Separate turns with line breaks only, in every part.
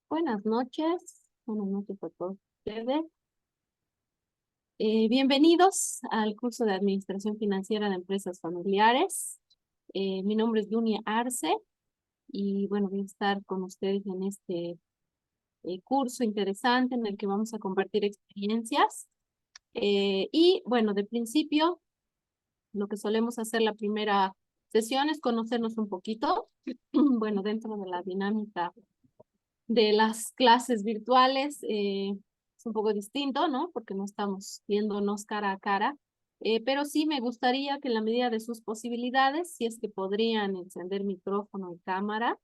Buenas noches a todos ustedes. Bienvenidos al curso de Administración Financiera de Empresas Familiares. Mi nombre es Dunia Arce y bueno, voy a estar con ustedes en este curso interesante en el que vamos a compartir experiencias. Y bueno, de principio, lo que solemos hacer la primera sesión es conocernos un poquito, bueno, dentro de la dinámica de las clases virtuales. Es un poco distinto, ¿no? Porque no estamos viéndonos cara a cara, pero sí me gustaría que en la medida de sus posibilidades, si es que podrían encender micrófono y cámara,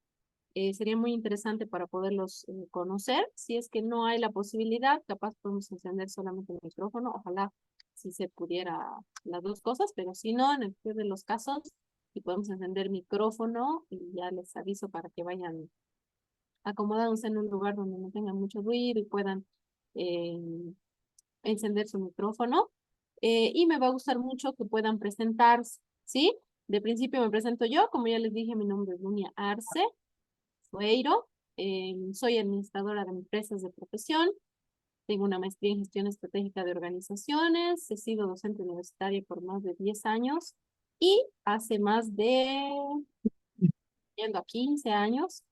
sería muy interesante para poderlos conocer. Si es que no hay la posibilidad, capaz podemos encender solamente el micrófono, ojalá si se pudiera las dos cosas, pero si no, en el peor de los casos, si podemos encender micrófono y ya les aviso para que vayan acomodados en un lugar donde no tengan mucho ruido y puedan eh, encender su micrófono. Y me va a gustar mucho que puedan presentarse, ¿sí? De principio me presento yo, como ya les dije, mi nombre es Dunia Arce Fueiro. Soy administradora de empresas de profesión, tengo una maestría en gestión estratégica de organizaciones, he sido docente universitaria por más de 10 años y hace más de yendo a 15 años.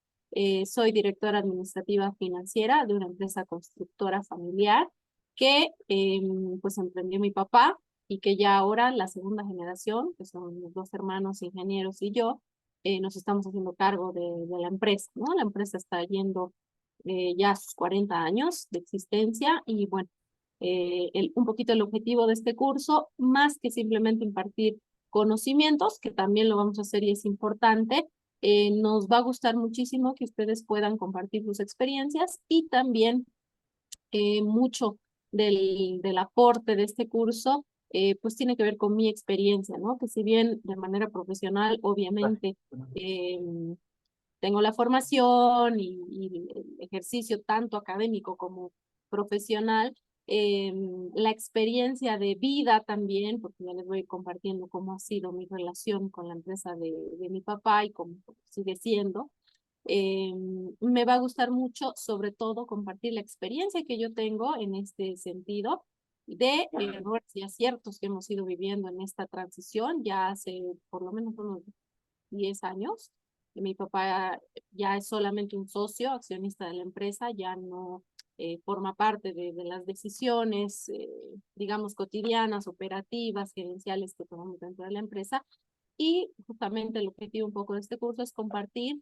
Soy directora administrativa financiera de una empresa constructora familiar que pues emprendió mi papá y que ya ahora la segunda generación, que son mis dos hermanos ingenieros y yo, nos estamos haciendo cargo de la empresa, ¿no? La empresa está yendo ya a sus 40 años de existencia y bueno, un poquito el objetivo de este curso, más que simplemente impartir conocimientos, que también lo vamos a hacer y es importante, nos va a gustar muchísimo que ustedes puedan compartir sus experiencias y también mucho del aporte de este curso, pues tiene que ver con mi experiencia, ¿no? Que si bien de manera profesional, obviamente, tengo la formación y el ejercicio tanto académico como profesional, la experiencia de vida también, porque ya les voy compartiendo cómo ha sido mi relación con la empresa de mi papá y cómo sigue siendo. Eh, Me va a gustar mucho, sobre todo, compartir la experiencia que yo tengo en este sentido de errores y aciertos que hemos ido viviendo en esta transición ya hace por lo menos unos 10 años. Mi papá ya es solamente un socio, accionista de la empresa, ya no forma parte de las decisiones, digamos, cotidianas, operativas, gerenciales que tomamos dentro de la empresa. Y justamente el objetivo un poco de este curso es compartir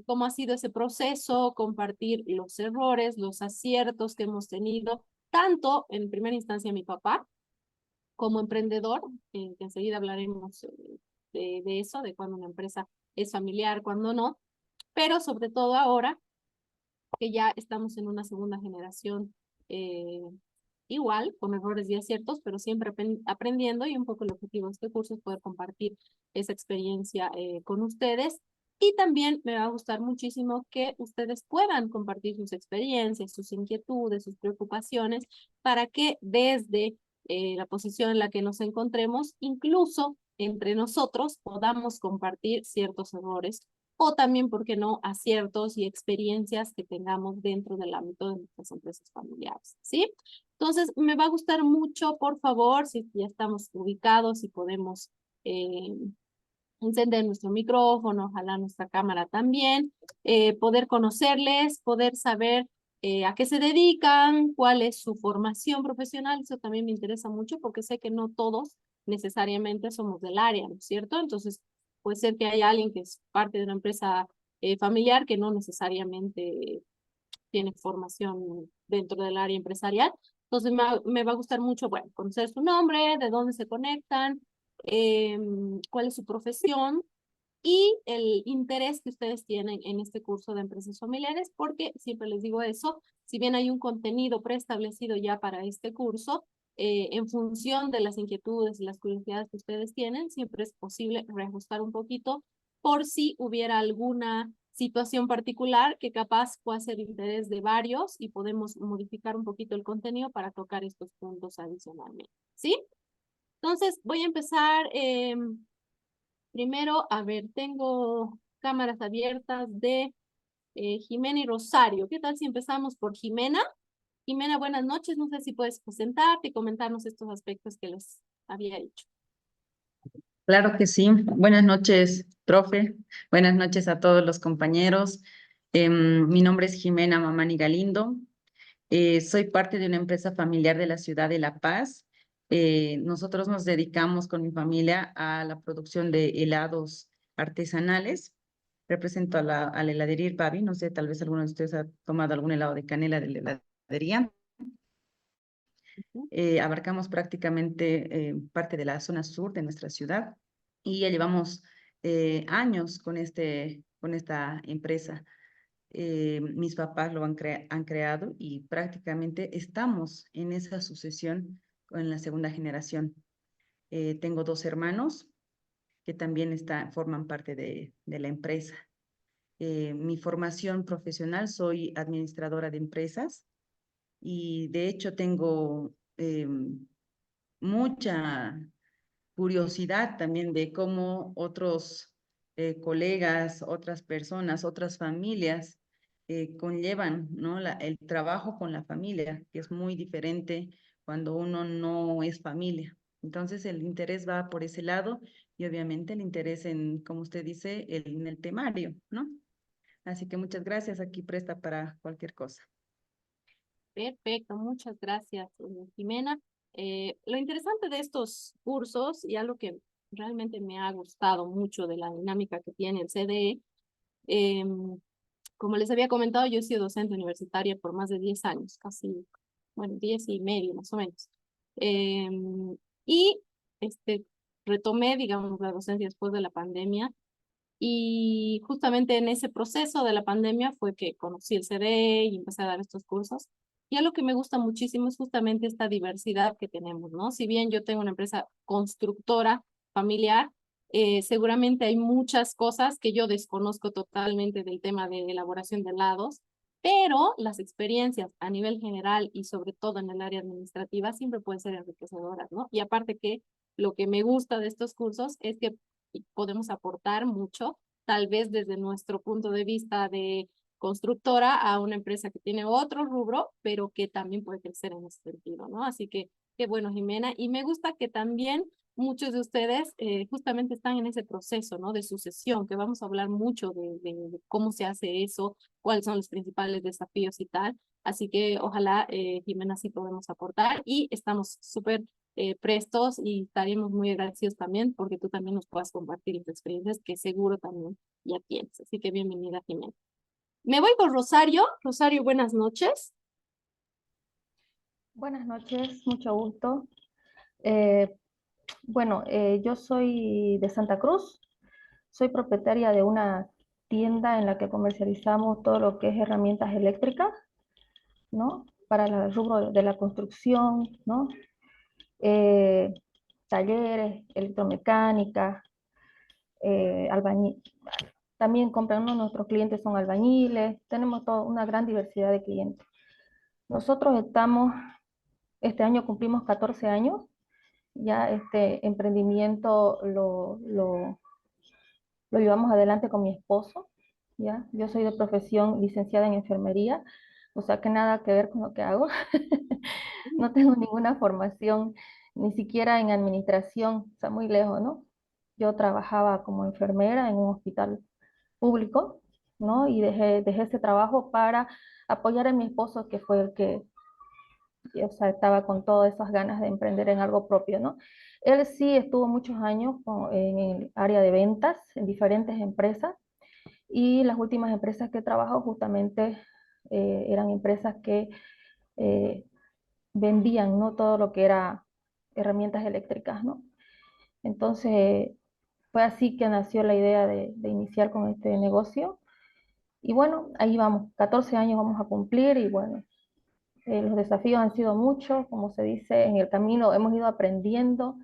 cómo ha sido ese proceso, compartir los errores, los aciertos que hemos tenido, tanto en primera instancia mi papá, como emprendedor, que enseguida hablaremos de eso, de cuando una empresa es familiar, cuando no, pero sobre todo ahora que ya estamos en una segunda generación, eh, igual, con errores y aciertos, pero siempre aprendiendo, y un poco el objetivo de este curso es poder compartir esa experiencia con ustedes. Y también me va a gustar muchísimo que ustedes puedan compartir sus experiencias, sus inquietudes, sus preocupaciones, para que desde la posición en la que nos encontremos, incluso entre nosotros podamos compartir ciertos errores o también, ¿por qué no?, aciertos y experiencias que tengamos dentro del ámbito de nuestras empresas familiares, ¿sí? Entonces, me va a gustar mucho, por favor, si ya estamos ubicados y podemos eh, encender nuestro micrófono, ojalá nuestra cámara también, poder conocerles, poder saber a qué se dedican, cuál es su formación profesional, eso también me interesa mucho porque sé que no todos necesariamente somos del área, ¿no es cierto? Entonces, puede ser que haya alguien que es parte de una empresa familiar que no necesariamente tiene formación dentro del área empresarial. Entonces me va a gustar mucho, bueno, conocer su nombre, de dónde se conectan, cuál es su profesión y el interés que ustedes tienen en este curso de empresas familiares, porque siempre les digo eso, si bien hay un contenido preestablecido ya para este curso, en función de las inquietudes y las curiosidades que ustedes tienen, siempre es posible reajustar un poquito por si hubiera alguna situación particular que capaz pueda ser de interés de varios y podemos modificar un poquito el contenido para tocar estos puntos adicionalmente, ¿sí? Entonces, voy a empezar primero, a ver, tengo cámaras abiertas de Jimena y Rosario. ¿Qué tal si empezamos por Jimena? Jimena, buenas noches. No sé si puedes presentarte y comentarnos estos aspectos que les había dicho.
Claro que sí. Buenas noches, profe. Buenas noches a todos los compañeros. Mi nombre es Jimena Mamani Galindo. Soy parte de una empresa familiar de la ciudad de La Paz. Nosotros nos dedicamos con mi familia a la producción de helados artesanales. Represento a la heladería Irpavi. No sé, tal vez alguno de ustedes ha tomado algún helado de canela de la heladería.
Ujú.
Abarcamos prácticamente parte de la zona sur de nuestra ciudad y ya llevamos años con esta empresa. Mis papás lo han creado y prácticamente estamos en esa sucesión en la segunda generación. Tengo dos hermanos que también forman parte de la empresa. Mi formación profesional, soy administradora de empresas y de hecho tengo mucha curiosidad también de cómo otros colegas, otras personas, otras familias conllevan, ¿no? El trabajo con la familia, que es muy diferente cuando uno no es familia. Entonces el interés va por ese lado y obviamente el interés en, como usted dice, en el temario, ¿no? Así que muchas gracias, aquí presta para cualquier cosa.
Perfecto, muchas gracias, Jimena. Lo interesante de estos cursos y algo que realmente me ha gustado mucho de la dinámica que tiene el CDE, como les había comentado, yo he sido docente universitaria por más de 10 años, casi, bueno, 10 y medio más o menos. Y este, retomé, digamos, la docencia después de la pandemia y justamente en ese proceso de la pandemia fue que conocí el CD y empecé a dar estos cursos. Y algo que me gusta muchísimo es justamente esta diversidad que tenemos, ¿no? Si bien yo tengo una empresa constructora familiar, seguramente hay muchas cosas que yo desconozco totalmente del tema de elaboración de helados, pero las experiencias a nivel general y sobre todo en el área administrativa siempre pueden ser enriquecedoras, ¿no? Y aparte que lo que me gusta de estos cursos es que podemos aportar mucho, tal vez desde nuestro punto de vista de constructora a una empresa que tiene otro rubro, pero que también puede crecer en ese sentido, ¿no? Así que qué bueno, Jimena. Y me gusta que también muchos de ustedes justamente están en ese proceso, ¿no? De sucesión, que vamos a hablar mucho de cómo se hace eso, cuáles son los principales desafíos y tal. Así que ojalá, Jimena, sí podemos aportar y estamos súper prestos y estaremos muy agradecidos también porque tú también nos puedas compartir las experiencias que seguro también ya tienes. Así que bienvenida, Jimena. Me voy con Rosario. Rosario, buenas noches.
Buenas noches, mucho gusto. Yo soy de Santa Cruz, soy propietaria de una tienda en la que comercializamos todo lo que es herramientas eléctricas, ¿no? Para el rubro de la construcción, ¿no? Eh, Talleres, electromecánica, albañil. También compran, ¿no? Nuestros clientes son albañiles, tenemos toda una gran diversidad de clientes. Nosotros este año cumplimos 14 años Ya este emprendimiento lo llevamos adelante con mi esposo, ¿ya? Yo soy de profesión licenciada en enfermería, o sea que nada que ver con lo que hago. No tengo ninguna formación, ni siquiera en administración, o sea, muy lejos, ¿no? Yo trabajaba como enfermera en un hospital público, ¿no? Y dejé ese trabajo para apoyar a mi esposo, que fue el que, o sea, estaba con todas esas ganas de emprender en algo propio, ¿no? Él sí estuvo muchos años en el área de ventas en diferentes empresas y las últimas empresas que trabajó justamente eran empresas que eh, vendían, ¿no? Todo lo que era herramientas eléctricas, ¿no? Entonces fue así que nació la idea de iniciar con este negocio. Y bueno, ahí vamos, 14 años vamos a cumplir y bueno, los desafíos han sido muchos, como se dice, en el camino hemos ido aprendiendo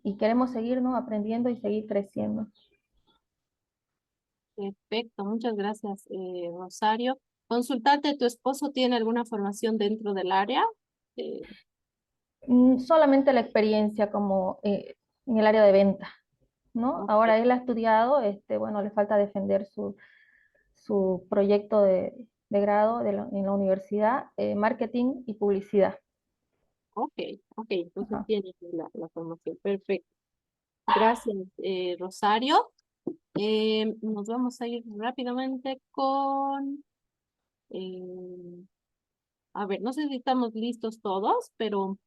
y queremos seguirnos aprendiendo y seguir creciendo.
Perfecto, muchas gracias, Rosario. Consultarte, ¿tu esposo tiene alguna formación dentro del área? Eh,
Solamente la experiencia como en el área de venta, ¿no?
ok,
Ahora él ha estudiado, bueno, le falta defender su proyecto de grado en la universidad, marketing y publicidad.
ok, ok, entonces
Ajá.
tiene la formación. Perfecto. Gracias, Rosario. Nos vamos a ir rápidamente con, eh, a ver, no sé si estamos listos todos, pero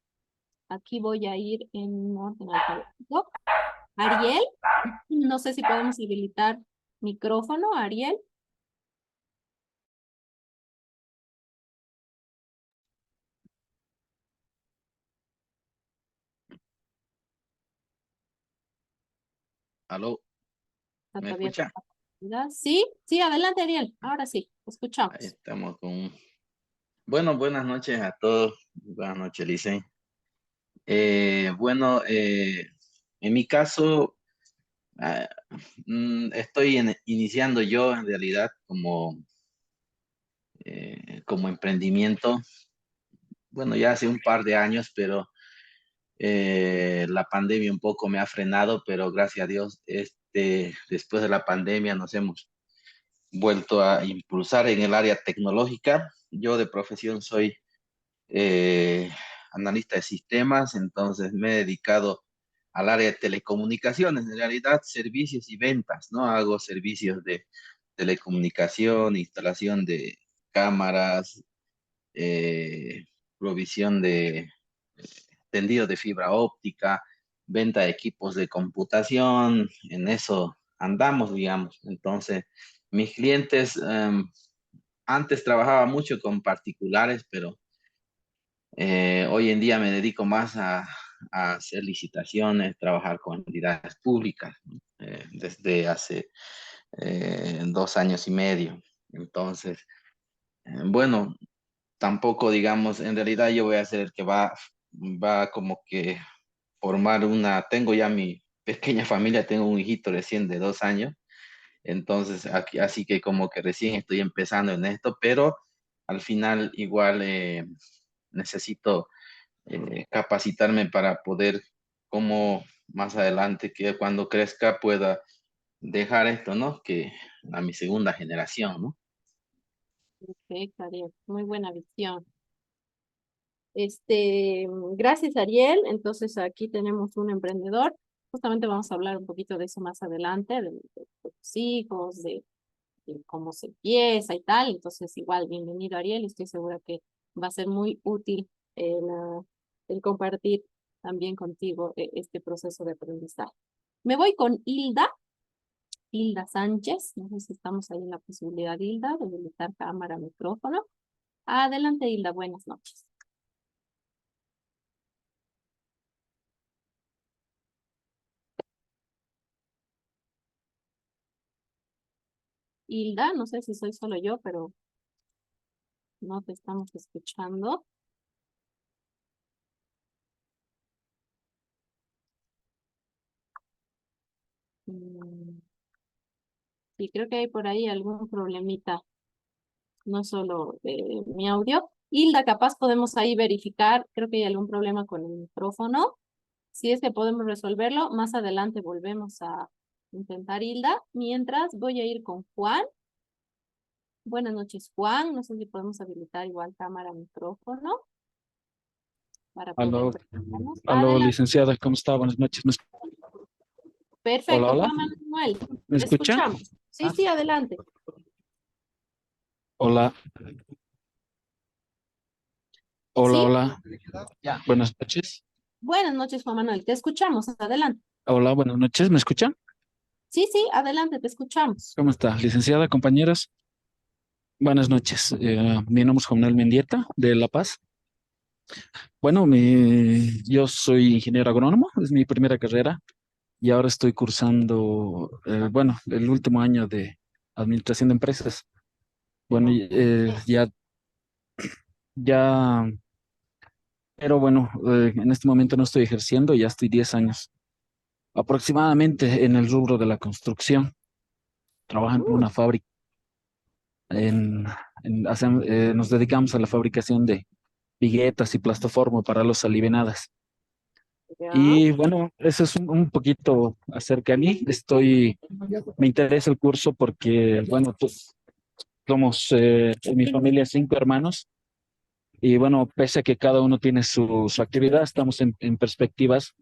aquí voy a ir en orden alfabético. Ariel, no sé si podemos habilitar micrófono, Ariel.
¿Aló? ¿Me
Está abierta
escucha?
la actividad. Sí, sí, adelante, Ariel. Ahora sí,
Ahí
escuchamos.
estamos con... Bueno, buenas noches a todos. Buenas noches, Licen. Bueno, en mi caso, ah, estoy iniciando yo en realidad como emprendimiento. Bueno, ya hace un par de años, pero la pandemia un poco me ha frenado, pero gracias a Dios, después de la pandemia nos hemos vuelto a impulsar en el área tecnológica. Yo de profesión soy eh, analista de sistemas, entonces me he dedicado al área de telecomunicaciones, en realidad servicios y ventas, ¿no? Hago servicios de telecomunicación, instalación de cámaras, eh, provisión de tendido de fibra óptica, venta de equipos de computación, en eso andamos, digamos. Entonces, mis clientes, antes trabajaba mucho con particulares, pero hoy en día me dedico más a hacer licitaciones, trabajar con entidades públicas, ¿no? Desde hace 2 años y medio. Entonces, bueno, tampoco, digamos, en realidad yo voy a ser el que va como que formar tengo ya mi pequeña familia, tengo un hijito recién de 2 años, entonces así que como que recién estoy empezando en esto, pero al final igual necesito capacitarme para poder, como más adelante, que cuando crezca pueda dejar esto, ¿no? Que a mi segunda generación, ¿no?
Perfecto, Ariel. Muy buena visión. Gracias, Ariel. Entonces, aquí tenemos un emprendedor. Justamente vamos a hablar un poquito de eso más adelante, de tus hijos, de cómo se empieza y tal. Entonces, igual, bienvenido, Ariel. Estoy segura que va a ser muy útil el compartir también contigo este proceso de aprendizaje. Me voy con Hilda, Hilda Sánchez. No sé si estamos ahí en la posibilidad, Hilda, de habilitar cámara, micrófono. Adelante, Hilda. Buenas noches. Hilda, no sé si soy solo yo, pero no te estamos escuchando. Mm, Sí, creo que hay por ahí algún problemita, no solo de mi audio. Hilda, capaz podemos ahí verificar, creo que hay algún problema con el micrófono. Si es que podemos resolverlo, más adelante volvemos a intentar, Hilda. Mientras voy a ir con Juan. Buenas noches, Juan. No sé si podemos habilitar igual cámara, micrófono para poder
Aló,
presentarnos.
aló,
Adelante.
licenciada, ¿cómo está? Buenas noches. Hola,
Perfecto,
hola,
Juan Manuel.
¿me
Te
escucha?
escuchamos. Sí, sí, adelante.
Hola, hola,
Sí,
hola. Buenas noches.
buenas noches, Juan Manuel. Te escuchamos. Adelante.
Hola, buenas noches, ¿me escuchan?
Sí, sí, adelante, te escuchamos.
¿Cómo está, licenciada, compañeros? Buenas noches. Mi nombre es Juan Manuel Mendieta, de La Paz. Bueno, yo soy ingeniero agrónomo, es mi primera carrera y ahora estoy cursando, bueno, el último año de administración de empresas. Bueno, ya, pero bueno, en este momento no estoy ejerciendo, ya estoy 10 años aproximadamente en el rubro de la construcción. Trabajo en una fábrica, en, nos dedicamos a la fabricación de viguetas y plastoformo para los alivenadas.
Ya.
Y bueno, eso es un poquito acerca de mí. Me interesa el curso porque, bueno, pues, somos en mi familia 5 hermanos y bueno, pese a que cada uno tiene su actividad, estamos en perspectivas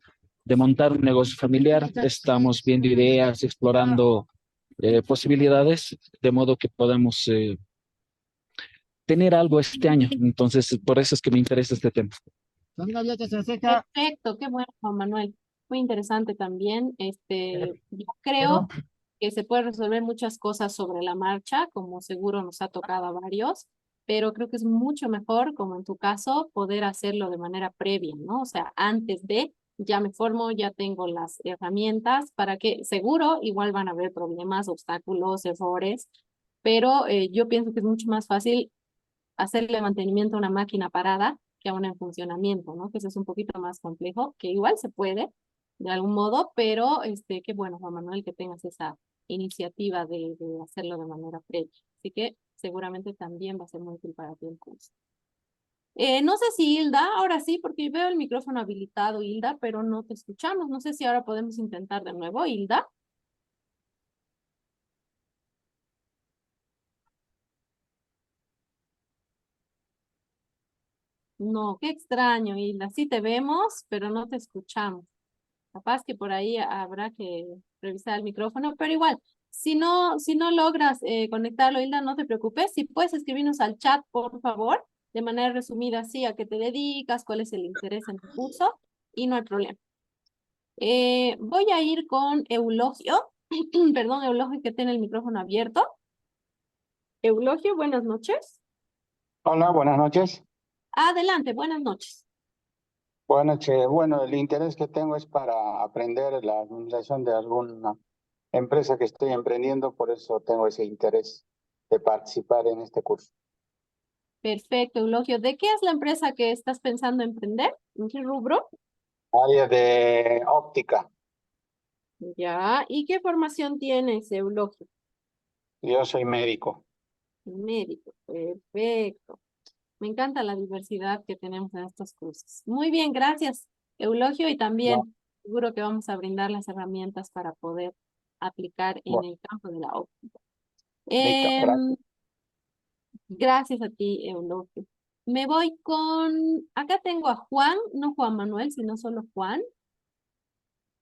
de montar un negocio familiar, estamos viendo ideas, explorando posibilidades, de modo que podamos tener algo este año. Entonces, por eso es que me interesa este tema.
Perfecto, qué bueno, Juan Manuel. Muy interesante también. Yo creo que se puede resolver muchas cosas sobre la marcha, como seguro nos ha tocado a varios, pero creo que es mucho mejor, como en tu caso, poder hacerlo de manera previa, ¿no? O sea, antes de, ya me formo, ya tengo las herramientas para que seguro igual van a haber problemas, obstáculos, errores, pero yo pienso que es mucho más fácil hacerle mantenimiento a una máquina parada que a una en funcionamiento, ¿no? Que eso es un poquito más complejo, que igual se puede de algún modo, pero qué bueno, Juan Manuel, que tengas esa iniciativa de hacerlo de manera previa. Así que seguramente también va a ser muy útil para ti el curso. No sé si Hilda, ahora sí, porque veo el micrófono habilitado, Hilda, pero no te escuchamos. No sé si ahora podemos intentar de nuevo, Hilda. No, qué extraño, Hilda. Sí te vemos, pero no te escuchamos. Capaz que por ahí habrá que revisar el micrófono, pero igual, si no logras conectarlo, Hilda, no te preocupes. Si puedes escribirnos al chat, por favor, de manera resumida, sí, a qué te dedicas, cuál es el interés en tu curso, y no hay problema. Voy a ir con Eulogio, perdón, Eulogio, que tiene el micrófono abierto. Eulogio, buenas noches.
Hola, buenas noches.
Adelante, buenas noches.
Buenas noches. Bueno, el interés que tengo es para aprender la administración de alguna empresa que estoy emprendiendo, por eso tengo ese interés de participar en este curso.
Perfecto, Eulogio. ¿De qué es la empresa que estás pensando emprender? ¿En qué rubro?
Área de óptica.
Ya, ¿y qué formación tienes, Eulogio?
Yo soy médico.
Médico, perfecto. Me encanta la diversidad que tenemos en estos cursos. Muy bien, gracias, Eulogio, y
No,
también seguro que vamos a brindar las herramientas para poder aplicar en
bueno,
el campo de la óptica.
listo, gracias.
Gracias a ti, Eulogio. Me voy con, acá tengo a Juan, no Juan Manuel, sino solo Juan.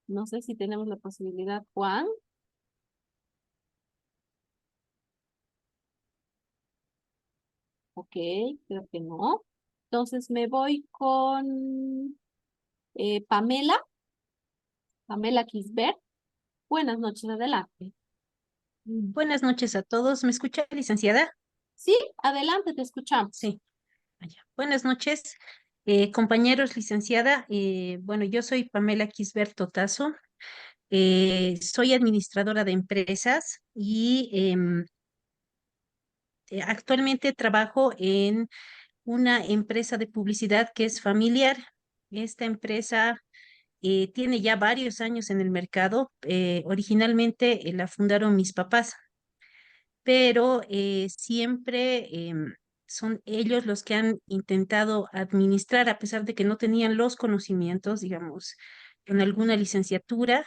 No sé si tenemos la posibilidad, Juan. Ok, creo que no. Entonces me voy con Pamela, Pamela Kisbert. Buenas noches, adelante.
Buenas noches a todos. ¿Me escucha, licenciada?
Sí, adelante, te escuchamos.
Sí. Buenas noches, compañeros, licenciada. Bueno, yo soy Pamela Quisberto Tazo. Soy administradora de empresas y actualmente trabajo en una empresa de publicidad que es familiar. Esta empresa tiene ya varios años en el mercado. Originalmente la fundaron mis papás, pero siempre son ellos los que han intentado administrar, a pesar de que no tenían los conocimientos, digamos, con alguna licenciatura,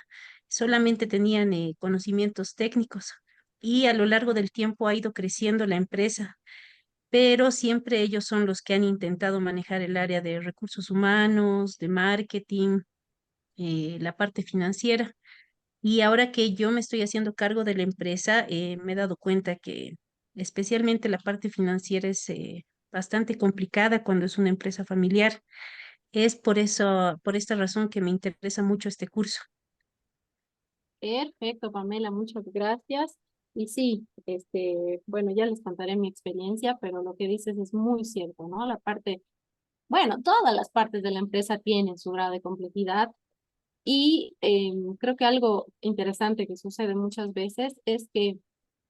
solamente tenían conocimientos técnicos y a lo largo del tiempo ha ido creciendo la empresa, pero siempre ellos son los que han intentado manejar el área de recursos humanos, de marketing, la parte financiera. Y ahora que yo me estoy haciendo cargo de la empresa, me he dado cuenta que especialmente la parte financiera es bastante complicada cuando es una empresa familiar. Es por eso, por esta razón que me interesa mucho este curso.
Perfecto, Pamela, muchas gracias. Y sí, bueno, ya les contaré mi experiencia, pero lo que dices es muy cierto, ¿no? La parte, bueno, todas las partes de la empresa tienen su grado de complejidad y creo que algo interesante que sucede muchas veces es que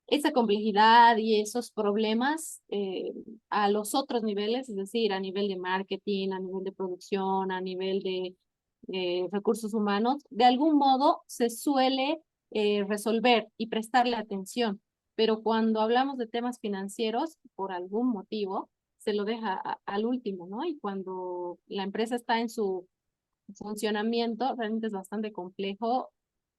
esa complejidad y esos problemas a los otros niveles, es decir, a nivel de marketing, a nivel de producción, a nivel de recursos humanos, de algún modo se suele resolver y prestarle atención. Pero cuando hablamos de temas financieros, por algún motivo, se lo deja al último, ¿no? Y cuando la empresa está en su funcionamiento, realmente es bastante complejo,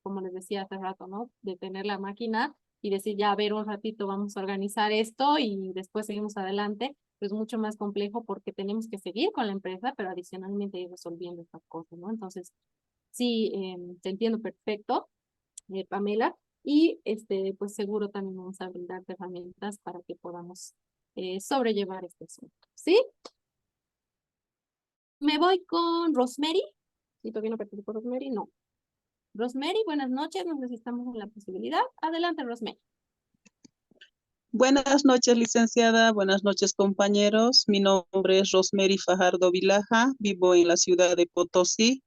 como les decía hace rato, ¿no? De tener la máquina y decir, ya, a ver, un ratito vamos a organizar esto y después seguimos adelante, pues mucho más complejo porque tenemos que seguir con la empresa, pero adicionalmente ir resolviendo estas cosas, ¿no? Entonces, sí, te entiendo perfecto, Pamela, y pues seguro también vamos a brindarte herramientas para que podamos sobrellevar este asunto, ¿sí? Me voy con Rosemary. ¿Sí todavía no participó Rosemary? No. Rosemary, buenas noches. No sé si estamos en la posibilidad. Adelante, Rosemary.
Buenas noches, licenciada. Buenas noches, compañeros. Mi nombre es Rosemary Fajardo Vilaja. Vivo en la ciudad de Potosí.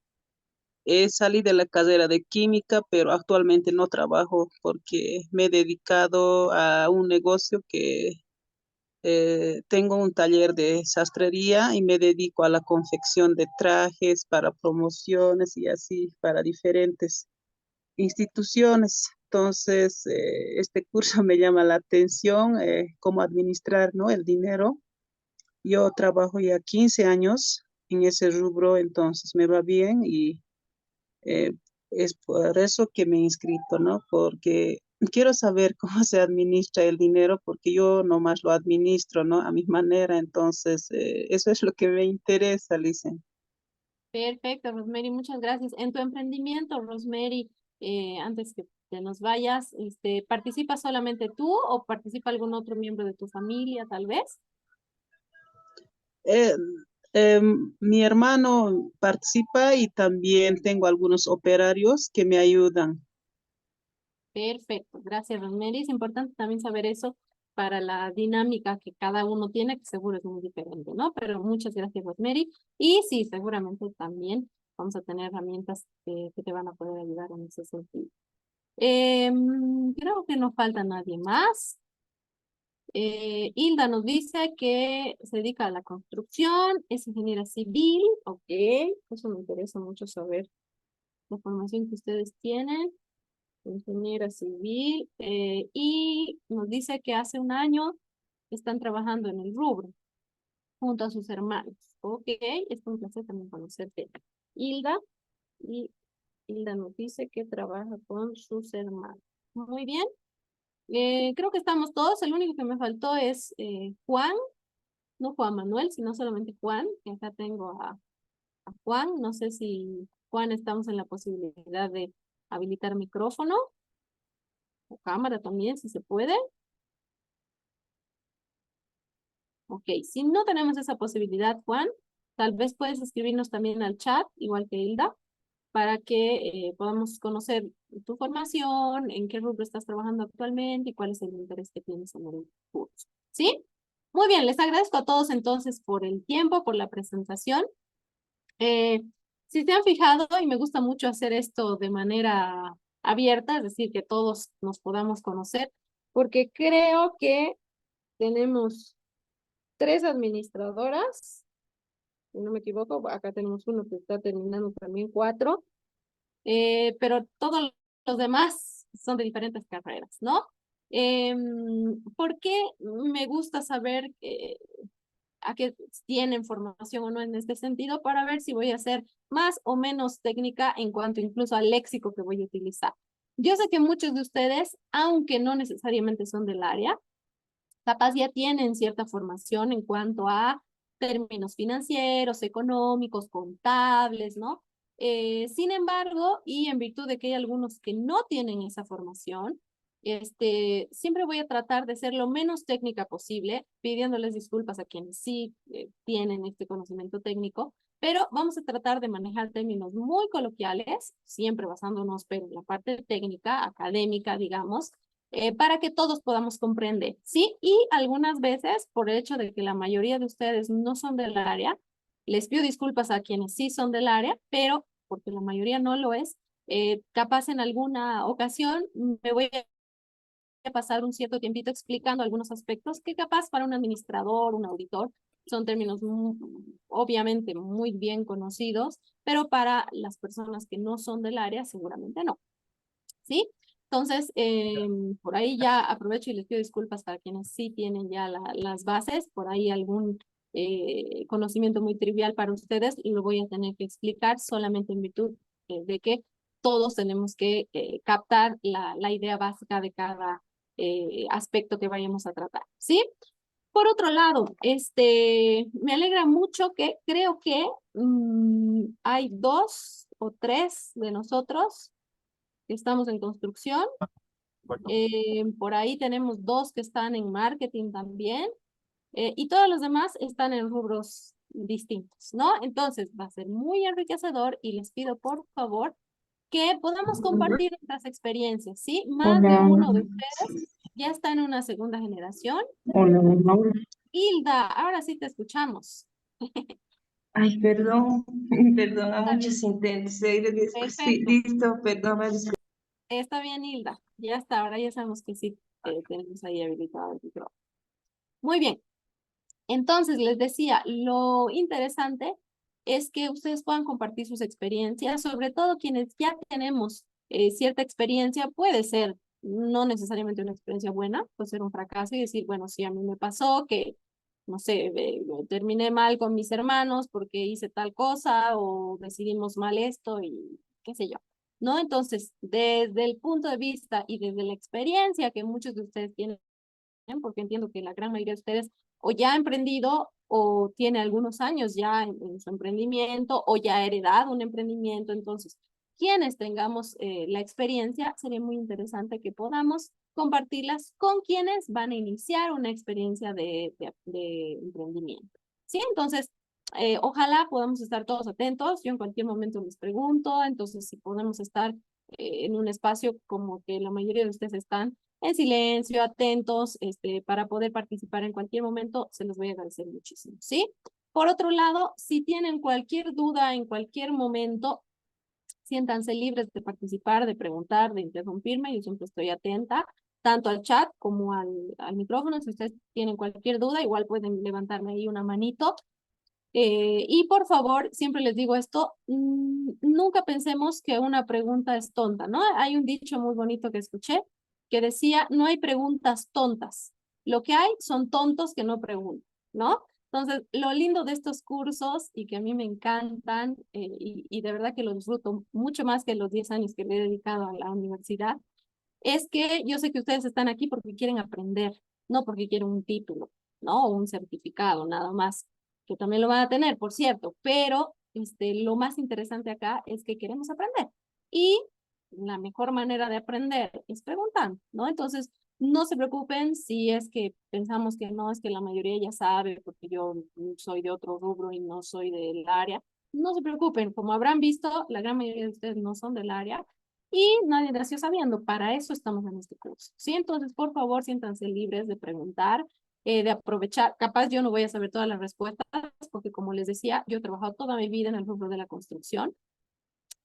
Salí de la carrera de química, pero actualmente no trabajo porque me he dedicado a un negocio que tengo un taller de sastrería y me dedico a la confección de trajes para promociones y así para diferentes instituciones. Entonces, este curso me llama la atención, cómo administrar, ¿no? El dinero. Yo trabajo ya 15 años en ese rubro, entonces me va bien y eh, es por eso que me he inscrito, ¿no? Porque quiero saber cómo se administra el dinero, porque yo nomás lo administro, ¿no? A mi manera, entonces, eso es lo que me interesa, Licen.
Perfecto, Rosemary, muchas gracias. En tu emprendimiento, Rosemary, antes que te nos vayas, ¿participas solamente tú o participa algún otro miembro de tu familia, tal vez?
Eh, Mi hermano participa y también tengo algunos operarios que me ayudan.
Perfecto, gracias, Rosemary. Es importante también saber eso para la dinámica que cada uno tiene, que seguro es muy diferente, ¿no? Pero muchas gracias, Rosemary. Y sí, seguramente también vamos a tener herramientas que te van a poder ayudar en ese sentido. Creo que no falta nadie más. Hilda nos dice que se dedica a la construcción, es ingeniera civil, ok, eso me interesa mucho saber la formación que ustedes tienen, ingeniera civil, y nos dice que hace un año están trabajando en el rubro junto a sus hermanos, ok, es un placer también conocerte, Hilda, y Hilda nos dice que trabaja con sus hermanos. Muy bien. Creo que estamos todos. El único que me faltó es Juan, no Juan Manuel, sino solamente Juan. Que acá tengo a Juan. No sé si Juan estamos en la posibilidad de habilitar micrófono o cámara también, si se puede. Ok, si no tenemos esa posibilidad, Juan, tal vez puedes escribirnos también al chat, igual que Hilda, para que podamos conocer tu formación, en qué rubro estás trabajando actualmente y cuál es el interés que tienes en el curso. ¿Sí? Muy bien, les agradezco a todos entonces por el tiempo, por la presentación. Eh, si se han fijado, y me gusta mucho hacer esto de manera abierta, es decir, que todos nos podamos conocer, porque creo que tenemos 3 administradoras, si no me equivoco, acá tenemos uno que está terminando también 4, pero todos los demás son de diferentes carreras, ¿no? ¿Por qué me gusta saber a qué tienen formación o no en este sentido para ver si voy a ser más o menos técnica en cuanto incluso al léxico que voy a utilizar. Yo sé que muchos de ustedes, aunque no necesariamente son del área, capaz ya tienen cierta formación en cuanto a términos financieros, económicos, contables, ¿no? Sin embargo, y en virtud de que hay algunos que no tienen esa formación, siempre voy a tratar de ser lo menos técnica posible, pidiéndoles disculpas a quienes sí tienen este conocimiento técnico, pero vamos a tratar de manejar términos muy coloquiales, siempre basándonos pero en la parte técnica, académica, digamos, para que todos podamos comprender, ¿sí? Y algunas veces, por el hecho de que la mayoría de ustedes no son del área, les pido disculpas a quienes sí son del área, pero porque la mayoría no lo es, capaz en alguna ocasión me voy a pasar un cierto tiempito explicando algunos aspectos que capaz para un administrador, un auditor, son términos obviamente muy bien conocidos, pero para las personas que no son del área seguramente no, ¿sí? Entonces, por ahí ya aprovecho y les pido disculpas para quienes sí tienen ya las bases, por ahí algún conocimiento muy trivial para ustedes, lo voy a tener que explicar solamente en virtud de que todos tenemos que captar la idea básica de cada aspecto que vayamos a tratar, ¿sí? Por otro lado, me alegra mucho que creo que hay 2 o 3 de nosotros que estamos en construcción. Por ahí tenemos 2 que están en marketing también. Y todos los demás están en rubros distintos, ¿no? Entonces va a ser muy enriquecedor y les pido por favor que podamos compartir nuestras experiencias, ¿sí? Más de uno de ustedes ya está en una segunda generación.
Hola, hola.
Hilda, ahora sí te escuchamos.
Ay, perdón, perdón a
Está bien.
muchos intentos. Sí,
Perfecto.
listo, perdón.
Está bien, Hilda. Ya está, ahora ya sabemos que sí tenemos ahí habilitado el micrófono. Muy bien. Entonces, les decía, lo interesante es que ustedes puedan compartir sus experiencias, sobre todo quienes ya tenemos cierta experiencia, puede ser no necesariamente una experiencia buena, puede ser un fracaso y decir, bueno, sí, a mí me pasó que, no sé, terminé mal con mis hermanos porque hice tal cosa o decidimos mal esto y qué sé yo, ¿no? Entonces, desde el punto de vista y desde la experiencia que muchos de ustedes tienen, porque entiendo que la gran mayoría de ustedes o ya ha emprendido o tiene algunos años ya en su emprendimiento o ya ha heredado un emprendimiento. Entonces, quienes tengamos la experiencia, sería muy interesante que podamos compartirlas con quienes van a iniciar una experiencia de emprendimiento. ¿Sí? Entonces, ojalá podamos estar todos atentos. Yo en cualquier momento les pregunto, entonces si podemos estar en un espacio como que la mayoría de ustedes están en silencio, atentos, para poder participar en cualquier momento, se los voy a agradecer muchísimo, ¿sí? Por otro lado, si tienen cualquier duda en cualquier momento, siéntanse libres de participar, de preguntar, de interrumpirme, yo siempre estoy atenta, tanto al chat como al micrófono, si ustedes tienen cualquier duda, igual pueden levantarme ahí una manito. Y por favor, siempre les digo esto, nunca pensemos que una pregunta es tonta, ¿no? Hay un dicho muy bonito que escuché que decía, no hay preguntas tontas, lo que hay son tontos que no preguntan, ¿no? Entonces, lo lindo de estos cursos y que a mí me encantan y de verdad que lo disfruto mucho más que los 10 años que le he dedicado a la universidad, es que yo sé que ustedes están aquí porque quieren aprender, no porque quieren un título, ¿no? O un certificado, nada más, que también lo van a tener, por cierto, pero lo más interesante acá es que queremos aprender. Y la mejor manera de aprender es preguntando, ¿no? Entonces, no se preocupen si es que pensamos que no, es que la mayoría ya sabe, porque yo soy de otro rubro y no soy del área. No se preocupen, como habrán visto, la gran mayoría de ustedes no son del área y nadie nació sabiendo, para eso estamos en este curso, ¿sí? Entonces, por favor, siéntanse libres de preguntar, de aprovechar, capaz yo no voy a saber todas las respuestas, porque como les decía, yo he trabajado toda mi vida en el rubro de la construcción,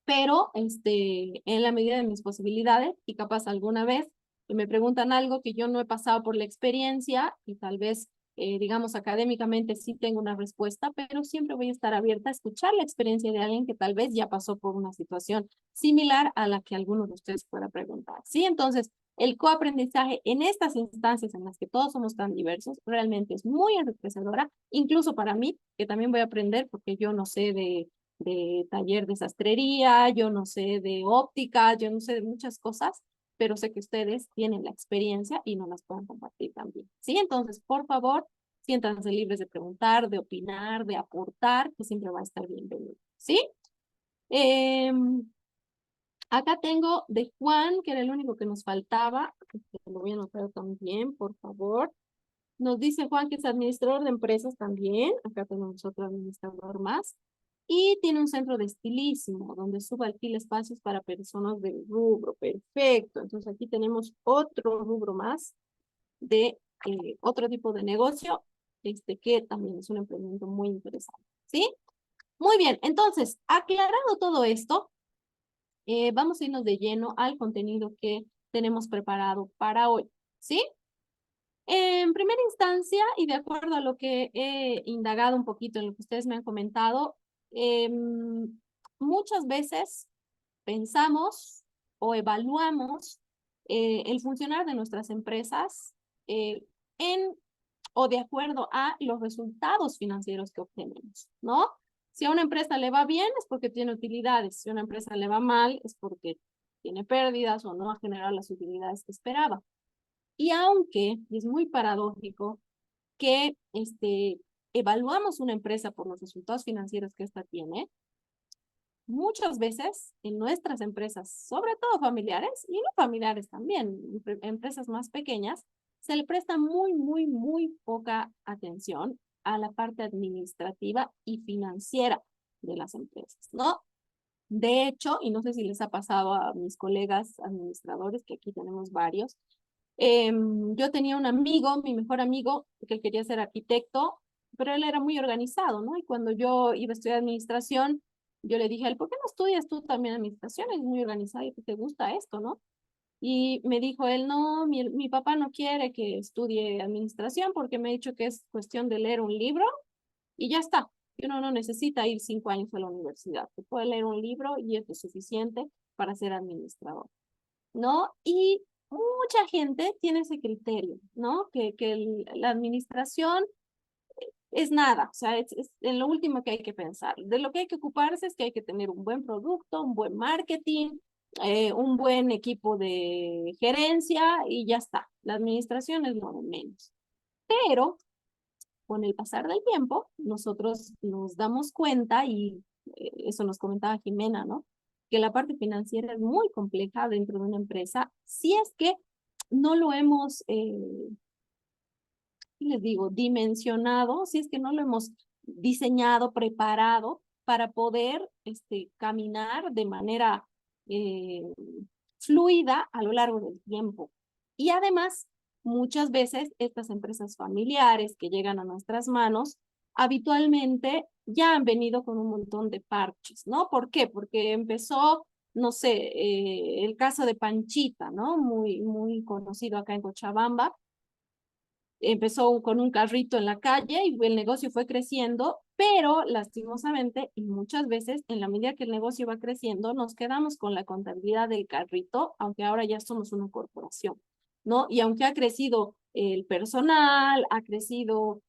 pero en la medida de mis posibilidades, y capaz alguna vez me preguntan algo que yo no he pasado por la experiencia, y tal vez digamos, académicamente sí tengo una respuesta, pero siempre voy a estar abierta a escuchar la experiencia de alguien que tal vez ya pasó por una situación similar a la que alguno de ustedes pueda preguntar. ¿Sí? Entonces, el coaprendizaje en estas instancias en las que todos somos tan diversos realmente es muy enriquecedora, incluso para mí, que también voy a aprender porque yo no sé de taller de sastrería, yo no sé de óptica, yo no sé de muchas cosas, pero sé que ustedes tienen la experiencia y nos las pueden compartir también. ¿Sí? Entonces, por favor, siéntanse libres de preguntar, de opinar, de aportar, que siempre va a estar bienvenido. ¿Sí? Acá tengo de Juan, que era el único que nos faltaba. Lo voy a anotar también, por favor. Nos dice Juan que es administrador de empresas también. Acá tenemos otro administrador más. Y tiene un centro de estilismo, donde subalquila espacios para personas del rubro. Perfecto. Entonces aquí tenemos otro rubro más de otro tipo de negocio, que también es un emprendimiento muy interesante. ¿Sí? Muy bien. Entonces, aclarado todo esto, vamos a irnos de lleno al contenido que tenemos preparado para hoy. ¿Sí? En primera instancia, y de acuerdo a lo que he indagado un poquito en lo que ustedes me han comentado, muchas veces pensamos o evaluamos el funcionar de nuestras empresas en o de acuerdo a los resultados financieros que obtenemos, ¿no? Si a una empresa le va bien es porque tiene utilidades, si a una empresa le va mal es porque tiene pérdidas o no ha generado las utilidades que esperaba. Y aunque, y es muy paradójico, que evaluamos una empresa por los resultados financieros que ésta tiene, muchas veces en nuestras empresas, sobre todo familiares y no familiares también, empresas más pequeñas, se le presta muy poca atención a la parte administrativa y financiera de las empresas, ¿no? De hecho, y no sé si les ha pasado a mis colegas administradores, que aquí tenemos varios, yo tenía un amigo, mi mejor amigo, que él quería ser arquitecto, pero él era muy organizado, ¿no? Y cuando yo iba a estudiar administración, yo le dije a él, ¿por qué no estudias tú también administración? Es muy organizado y te gusta esto, ¿no? Y me dijo él, no, mi papá no quiere que estudie administración porque me ha dicho que es cuestión de leer un libro y ya está. Que uno no necesita ir 5 años a la universidad. Se puede leer un libro y eso es suficiente para ser administrador, ¿no? Y mucha gente tiene ese criterio, ¿no? Que la administración es nada, o sea, es en lo último que hay que pensar. De lo que hay que ocuparse es que hay que tener un buen producto, un buen marketing, un buen equipo de gerencia y ya está. La administración es lo de menos. Pero con el pasar del tiempo, nosotros nos damos cuenta, y eso nos comentaba Jimena, ¿no? Que la parte financiera es muy compleja dentro de una empresa, si es que no lo hemos, les digo, dimensionado, si es que no lo hemos diseñado, preparado para poder caminar de manera eh, fluida a lo largo del tiempo. Y además, muchas veces estas empresas familiares que llegan a nuestras manos, habitualmente ya han venido con un montón de parches, ¿no? ¿Por qué? Porque empezó, no sé, el caso de Panchita, ¿no? Muy conocido acá en Cochabamba. Empezó con un carrito en la calle y el negocio fue creciendo, pero lastimosamente y muchas veces en la medida que el negocio va creciendo nos quedamos con la contabilidad del carrito, aunque ahora ya somos una corporación, ¿no? Y aunque ha crecido el personal, ha crecido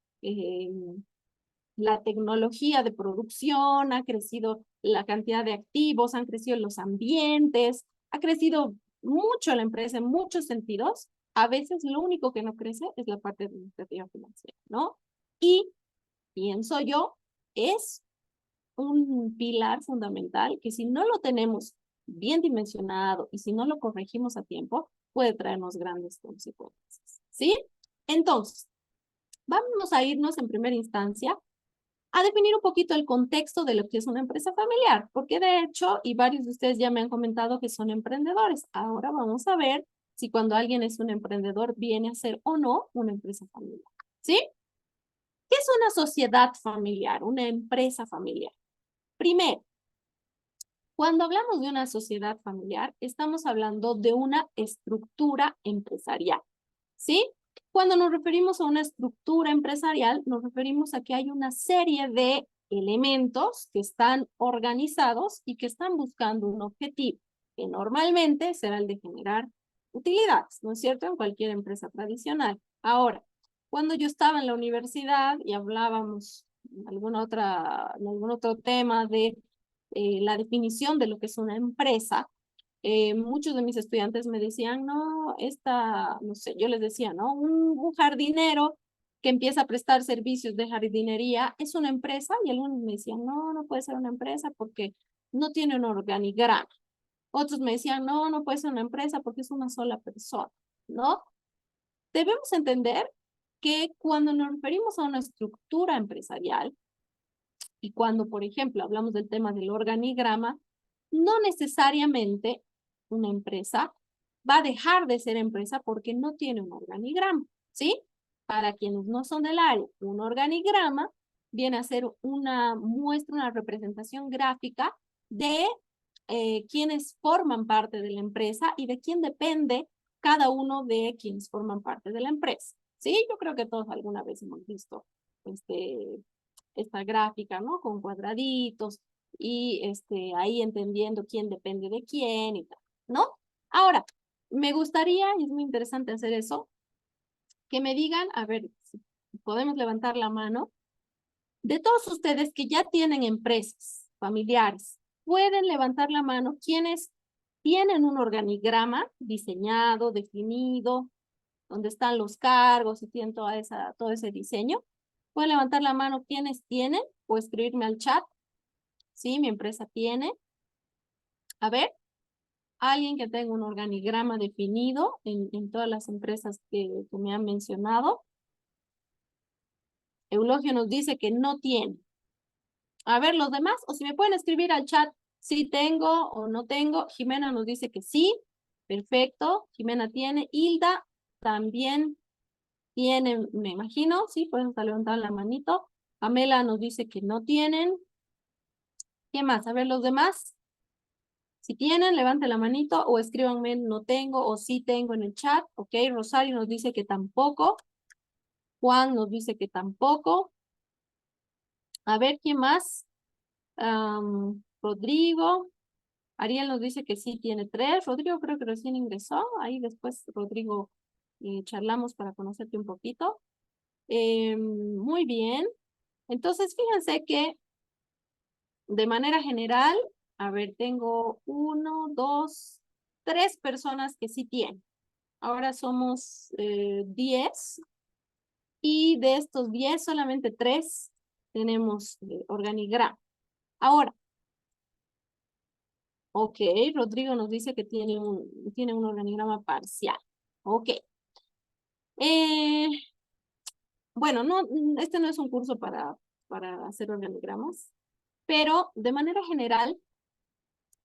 la tecnología de producción, ha crecido la cantidad de activos, han crecido los ambientes, ha crecido mucho la empresa en muchos sentidos. A veces lo único que no crece es la parte administrativa financiera, ¿no? Y pienso yo, es un pilar fundamental que si no lo tenemos bien dimensionado y si no lo corregimos a tiempo, puede traernos grandes consecuencias, ¿sí? Entonces, vamos a irnos en primera instancia a definir un poquito el contexto de lo que es una empresa familiar, porque de hecho, y varios de ustedes ya me han comentado que son emprendedores. Ahora vamos a ver si cuando alguien es un emprendedor viene a ser o no una empresa familiar. ¿Sí? ¿Qué es una sociedad familiar, una empresa familiar? Primero, cuando hablamos de una sociedad familiar, estamos hablando de una estructura empresarial. ¿Sí? Cuando nos referimos a una estructura empresarial, nos referimos a que hay una serie de elementos que están organizados y que están buscando un objetivo, que normalmente será el de generar utilidades, ¿no es cierto? En cualquier empresa tradicional. Ahora, cuando yo estaba en la universidad y hablábamos en algún otro tema de la definición de lo que es una empresa, muchos de mis estudiantes me decían, no, no sé, yo les decía, ¿no? Un jardinero que empieza a prestar servicios de jardinería es una empresa, y algunos me decían, no, no puede ser una empresa porque no tiene un organigrama. Otros me decían, no, no puede ser una empresa porque es una sola persona, ¿no? Debemos entender que cuando nos referimos a una estructura empresarial y cuando, por ejemplo, hablamos del tema del organigrama, no necesariamente una empresa va a dejar de ser empresa porque no tiene un organigrama, ¿sí? Para quienes no son del área, un organigrama viene a ser una muestra, una representación gráfica de quienes forman parte de la empresa y de quién depende cada uno de quienes forman parte de la empresa. Sí, yo creo que todos alguna vez hemos visto esta gráfica, ¿no? Con cuadraditos y ahí entendiendo quién depende de quién y tal, ¿no? Ahora, me gustaría, y es muy interesante hacer eso, que me digan, a ver, si podemos levantar la mano, de todos ustedes que ya tienen empresas familiares, pueden levantar la mano quienes tienen un organigrama diseñado, definido, donde están los cargos y tienen todo ese diseño. Pueden levantar la mano quienes tienen o escribirme al chat. Sí, mi empresa tiene. A ver, alguien que tenga un organigrama definido en todas las empresas que me han mencionado. Eulogio nos dice que no tiene. A ver, los demás, o si me pueden escribir al chat si tengo o no tengo. Jimena nos dice que sí. Perfecto. Jimena tiene. Hilda también tiene, me imagino, sí, por eso está levantando la manito. Pamela nos dice que no tienen. ¿Qué más? A ver, los demás. Si tienen, levante la manito o escríbanme no tengo o sí tengo en el chat. Ok, Rosario nos dice que tampoco. Juan nos dice que tampoco. A ver, ¿quién más? Rodrigo. Ariel nos dice que sí tiene 3. Rodrigo creo que recién ingresó. Ahí después, Rodrigo, charlamos para conocerte un poquito. Muy bien. Entonces, fíjense que de manera general, a ver, tengo 1, 2, 3 personas que sí tienen. Ahora somos 10 y de estos 10 solamente 3 tenemos organigrama. Ahora, ok, Rodrigo nos dice que tiene un organigrama parcial. Ok. Bueno, no, este no es un curso para hacer organigramas, pero de manera general,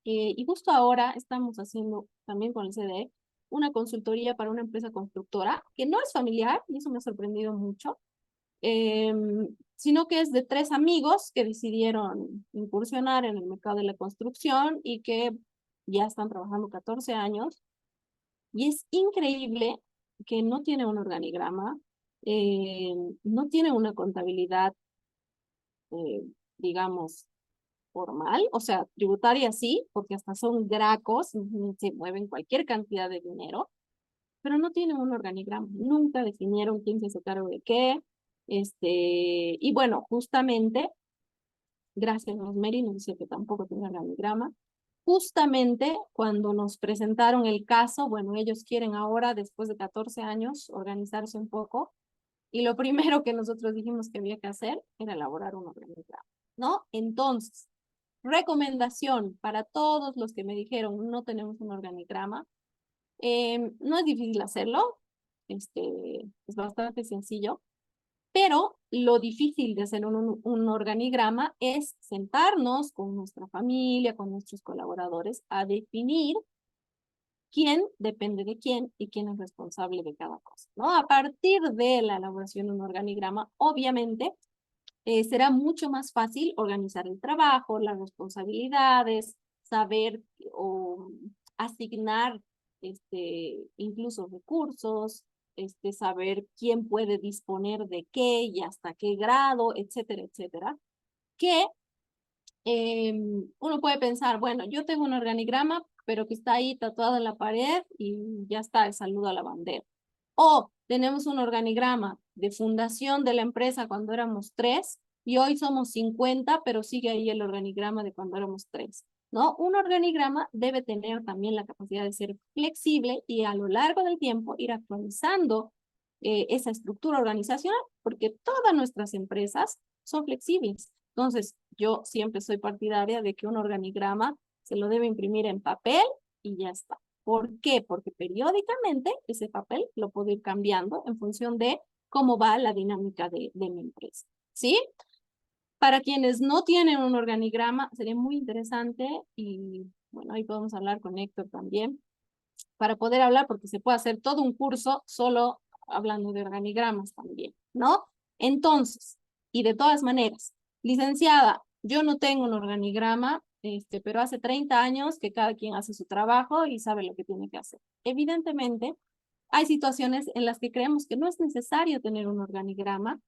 y justo ahora estamos haciendo también con el CDE una consultoría para una empresa constructora que no es familiar, y eso me ha sorprendido mucho, sino que es de 3 amigos que decidieron incursionar en el mercado de la construcción y que ya están trabajando 14 años. Y es increíble que no tiene un organigrama, no tiene una contabilidad, digamos, formal, o sea, tributaria sí, porque hasta son gracos, se mueven cualquier cantidad de dinero, pero no tienen un organigrama, nunca definieron quién se hace cargo de qué, y bueno, justamente, gracias a Rosemary, nos dice que tampoco tiene organigrama, justamente cuando nos presentaron el caso, bueno, ellos quieren ahora, después de 14 años, organizarse un poco, y lo primero que nosotros dijimos que había que hacer era elaborar un organigrama, ¿no? Entonces, recomendación para todos los que me dijeron no tenemos un organigrama. No es difícil hacerlo, es bastante sencillo, pero lo difícil de hacer un organigrama es sentarnos con nuestra familia, con nuestros colaboradores, a definir quién depende de quién y quién es responsable de cada cosa, ¿no? A partir de la elaboración de un organigrama, obviamente, será mucho más fácil organizar el trabajo, las responsabilidades, saber o asignar incluso recursos, saber quién puede disponer de qué y hasta qué grado, etcétera, etcétera, que uno puede pensar, bueno, yo tengo un organigrama, pero que está ahí tatuado en la pared y ya está, el saludo a la bandera. O tenemos un organigrama de fundación de la empresa cuando éramos 3 y hoy somos 50, pero sigue ahí el organigrama de cuando éramos 3, ¿no? Un organigrama debe tener también la capacidad de ser flexible y a lo largo del tiempo ir actualizando esa estructura organizacional, porque todas nuestras empresas son flexibles. Entonces, yo siempre soy partidaria de que un organigrama se lo debe imprimir en papel y ya está. ¿Por qué? Porque periódicamente ese papel lo puedo ir cambiando en función de cómo va la dinámica de mi empresa. ¿Sí? Para quienes no tienen un organigrama, sería muy interesante y bueno, ahí podemos hablar con Héctor también para poder hablar, porque se puede hacer todo un curso solo hablando de organigramas también, ¿no? Entonces, y de todas maneras, licenciada, yo no tengo un organigrama, pero hace 30 años que cada quien hace su trabajo y sabe lo que tiene que hacer. Evidentemente, hay situaciones en las que creemos que no es necesario tener un organigrama,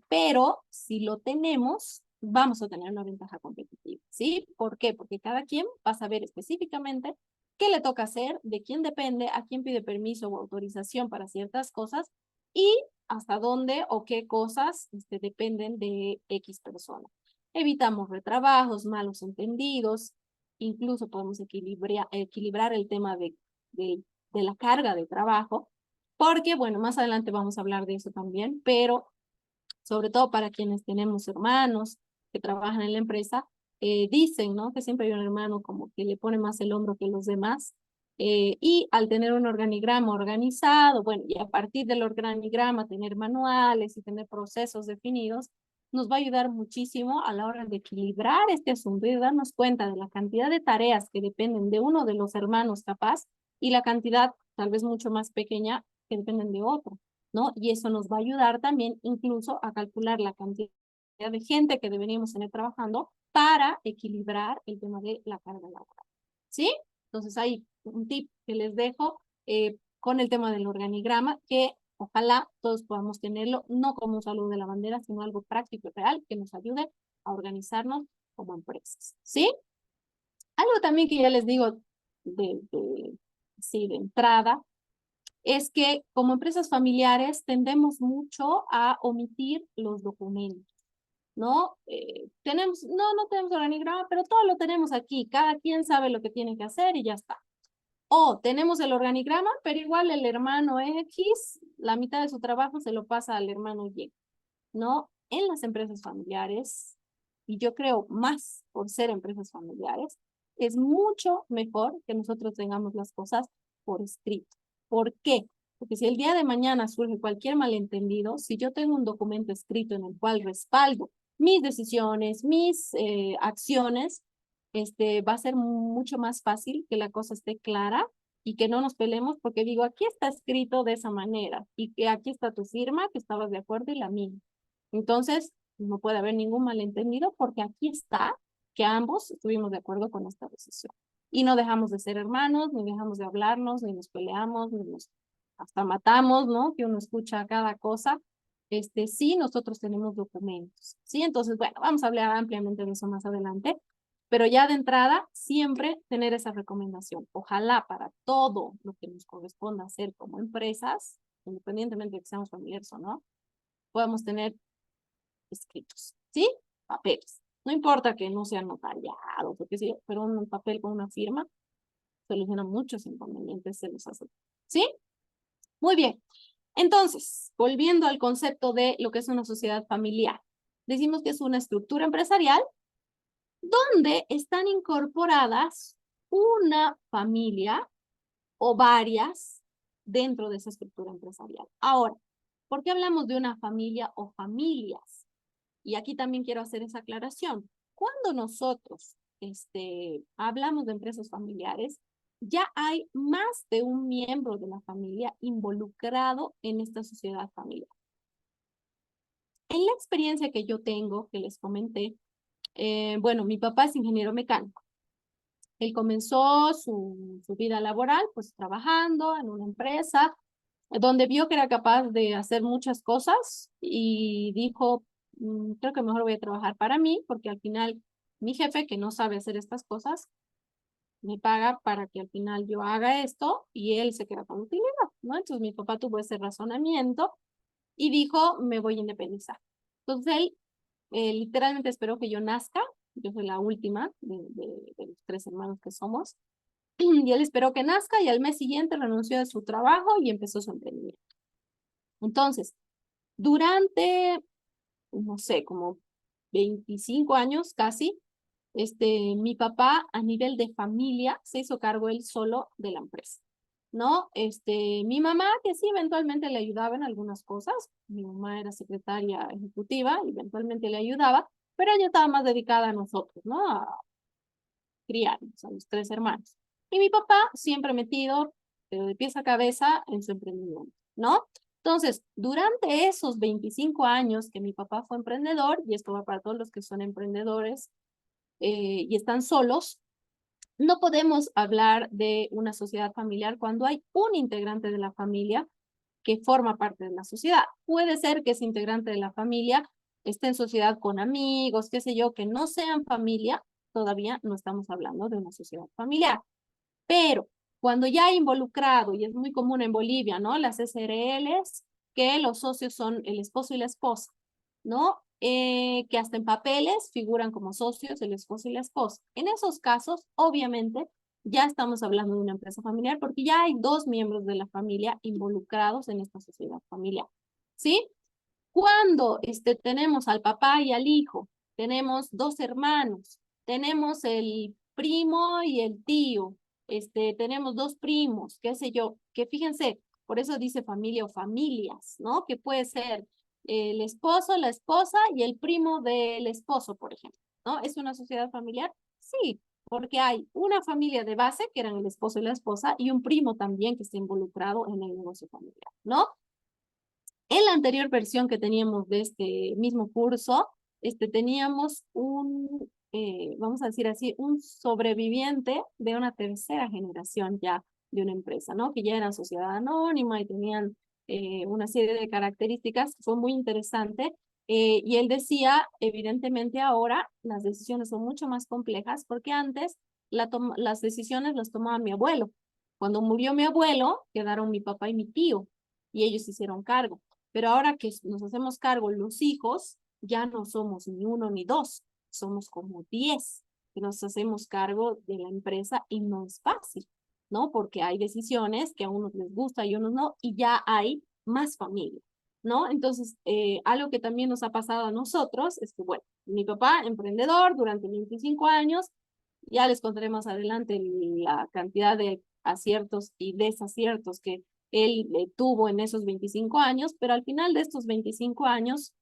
pero si lo tenemos, vamos a tener una ventaja competitiva, ¿sí? ¿Por qué? Porque cada quien va a saber específicamente qué le toca hacer, de quién depende, a quién pide permiso o autorización para ciertas cosas y hasta dónde o qué cosas dependen de X persona. Evitamos retrabajos, malos entendidos, incluso podemos equilibrar el tema de la carga de trabajo, porque, bueno, más adelante vamos a hablar de eso también, pero sobre todo para quienes tenemos hermanos que trabajan en la empresa, dicen, ¿no? Que siempre hay un hermano como que le pone más el hombro que los demás. Y al tener un organigrama organizado, bueno, y a partir del organigrama tener manuales y tener procesos definidos, nos va a ayudar muchísimo a la hora de equilibrar este asunto y darnos cuenta de la cantidad de tareas que dependen de uno de los hermanos capaz y la cantidad tal vez mucho más pequeña que dependen de otro, ¿no? Y eso nos va a ayudar también incluso a calcular la cantidad de gente que deberíamos tener trabajando para equilibrar el tema de la carga laboral, ¿sí? Entonces hay un tip que les dejo con el tema del organigrama que ojalá todos podamos tenerlo, no como un saludo de la bandera, sino algo práctico y real que nos ayude a organizarnos como empresas, ¿sí? Algo también que ya les digo sí, de entrada, es que como empresas familiares tendemos mucho a omitir los documentos, ¿no? No tenemos organigrama, pero todo lo tenemos aquí, cada quien sabe lo que tiene que hacer y ya está. O tenemos el organigrama, pero igual el hermano X, la mitad de su trabajo se lo pasa al hermano Y, ¿no? En las empresas familiares, y yo creo más por ser empresas familiares, es mucho mejor que nosotros tengamos las cosas por escrito. ¿Por qué? Porque si el día de mañana surge cualquier malentendido, si yo tengo un documento escrito en el cual respaldo mis decisiones, mis acciones, va a ser mucho más fácil que la cosa esté clara y que no nos peleemos porque digo, aquí está escrito de esa manera y que aquí está tu firma, que estabas de acuerdo y la mía. Entonces, no puede haber ningún malentendido porque aquí está que ambos estuvimos de acuerdo con esta decisión. Y no dejamos de ser hermanos, ni dejamos de hablarnos, ni nos peleamos, ni nos hasta matamos, ¿no? Que uno escucha cada cosa. Sí, nosotros tenemos documentos, ¿sí? Entonces, bueno, vamos a hablar ampliamente de eso más adelante, pero ya de entrada, siempre tener esa recomendación. Ojalá para todo lo que nos corresponda hacer como empresas, independientemente de que seamos familiares o no, podamos tener escritos, ¿sí? Papeles. No importa que no sean notariados, porque sí, pero un papel con una firma soluciona muchos inconvenientes, se los hace, ¿sí? Muy bien. Entonces, volviendo al concepto de lo que es una sociedad familiar, decimos que es una estructura empresarial donde están incorporadas una familia o varias dentro de esa estructura empresarial. Ahora, ¿por qué hablamos de una familia o familias? Y aquí también quiero hacer esa aclaración. Cuando nosotros hablamos de empresas familiares, ya hay más de un miembro de la familia involucrado en esta sociedad familiar. En la experiencia que yo tengo, que les comenté, bueno, mi papá es ingeniero mecánico. Él comenzó su vida laboral pues trabajando en una empresa donde vio que era capaz de hacer muchas cosas y dijo, creo que mejor voy a trabajar para mí, porque al final mi jefe, que no sabe hacer estas cosas, me paga para que al final yo haga esto y él se queda con utilidad, ¿no? Entonces mi papá tuvo ese razonamiento y dijo, me voy a independizar. Entonces él literalmente esperó que yo nazca, yo soy la última de los 3 hermanos que somos, y él esperó que nazca y al mes siguiente renunció de su trabajo y empezó su emprendimiento. Entonces, durante, no sé, como 25 años casi, mi papá a nivel de familia se hizo cargo él solo de la empresa, ¿no? Mi mamá, que sí, eventualmente le ayudaba en algunas cosas, mi mamá era secretaria ejecutiva, eventualmente le ayudaba, pero ella estaba más dedicada a nosotros, ¿no? A criarnos, a los 3 hermanos. Y mi papá siempre metido, pero de pies a cabeza en su emprendimiento, ¿no? Entonces, durante esos 25 años que mi papá fue emprendedor, y esto va para todos los que son emprendedores y están solos, no podemos hablar de una sociedad familiar cuando hay un integrante de la familia que forma parte de la sociedad. Puede ser que ese integrante de la familia esté en sociedad con amigos, qué sé yo, que no sean familia, todavía no estamos hablando de una sociedad familiar. Pero cuando ya hay involucrado, y es muy común en Bolivia, ¿no? Las SRLs, que los socios son el esposo y la esposa, ¿no? Que hasta en papeles figuran como socios el esposo y la esposa. En esos casos, obviamente, ya estamos hablando de una empresa familiar porque ya hay 2 miembros de la familia involucrados en esta sociedad familiar, ¿sí? Cuando tenemos al papá y al hijo, tenemos 2 hermanos, tenemos el primo y el tío, tenemos 2 primos, qué sé yo, que fíjense, por eso dice familia o familias, ¿no? Que puede ser el esposo, la esposa y el primo del esposo, por ejemplo, ¿no? ¿Es una sociedad familiar? Sí, porque hay una familia de base, que eran el esposo y la esposa, y un primo también que está involucrado en el negocio familiar, ¿no? En la anterior versión que teníamos de este mismo curso, teníamos vamos a decir así, un sobreviviente de una tercera generación ya de una empresa, ¿no? Que ya era sociedad anónima y tenían una serie de características. Fue muy interesante. Y él decía, evidentemente ahora las decisiones son mucho más complejas porque antes las decisiones las tomaba mi abuelo. Cuando murió mi abuelo, quedaron mi papá y mi tío y ellos se hicieron cargo. Pero ahora que nos hacemos cargo los hijos, ya no somos ni 1 ni 2, somos como 10 que nos hacemos cargo de la empresa y no es fácil, ¿no? Porque hay decisiones que a unos les gusta y a unos no, y ya hay más familia, ¿no? Entonces, algo que también nos ha pasado a nosotros es que, bueno, mi papá, emprendedor durante 25 años, ya les contaré más adelante la cantidad de aciertos y desaciertos que él tuvo en esos 25 años, pero al final de estos 25 años,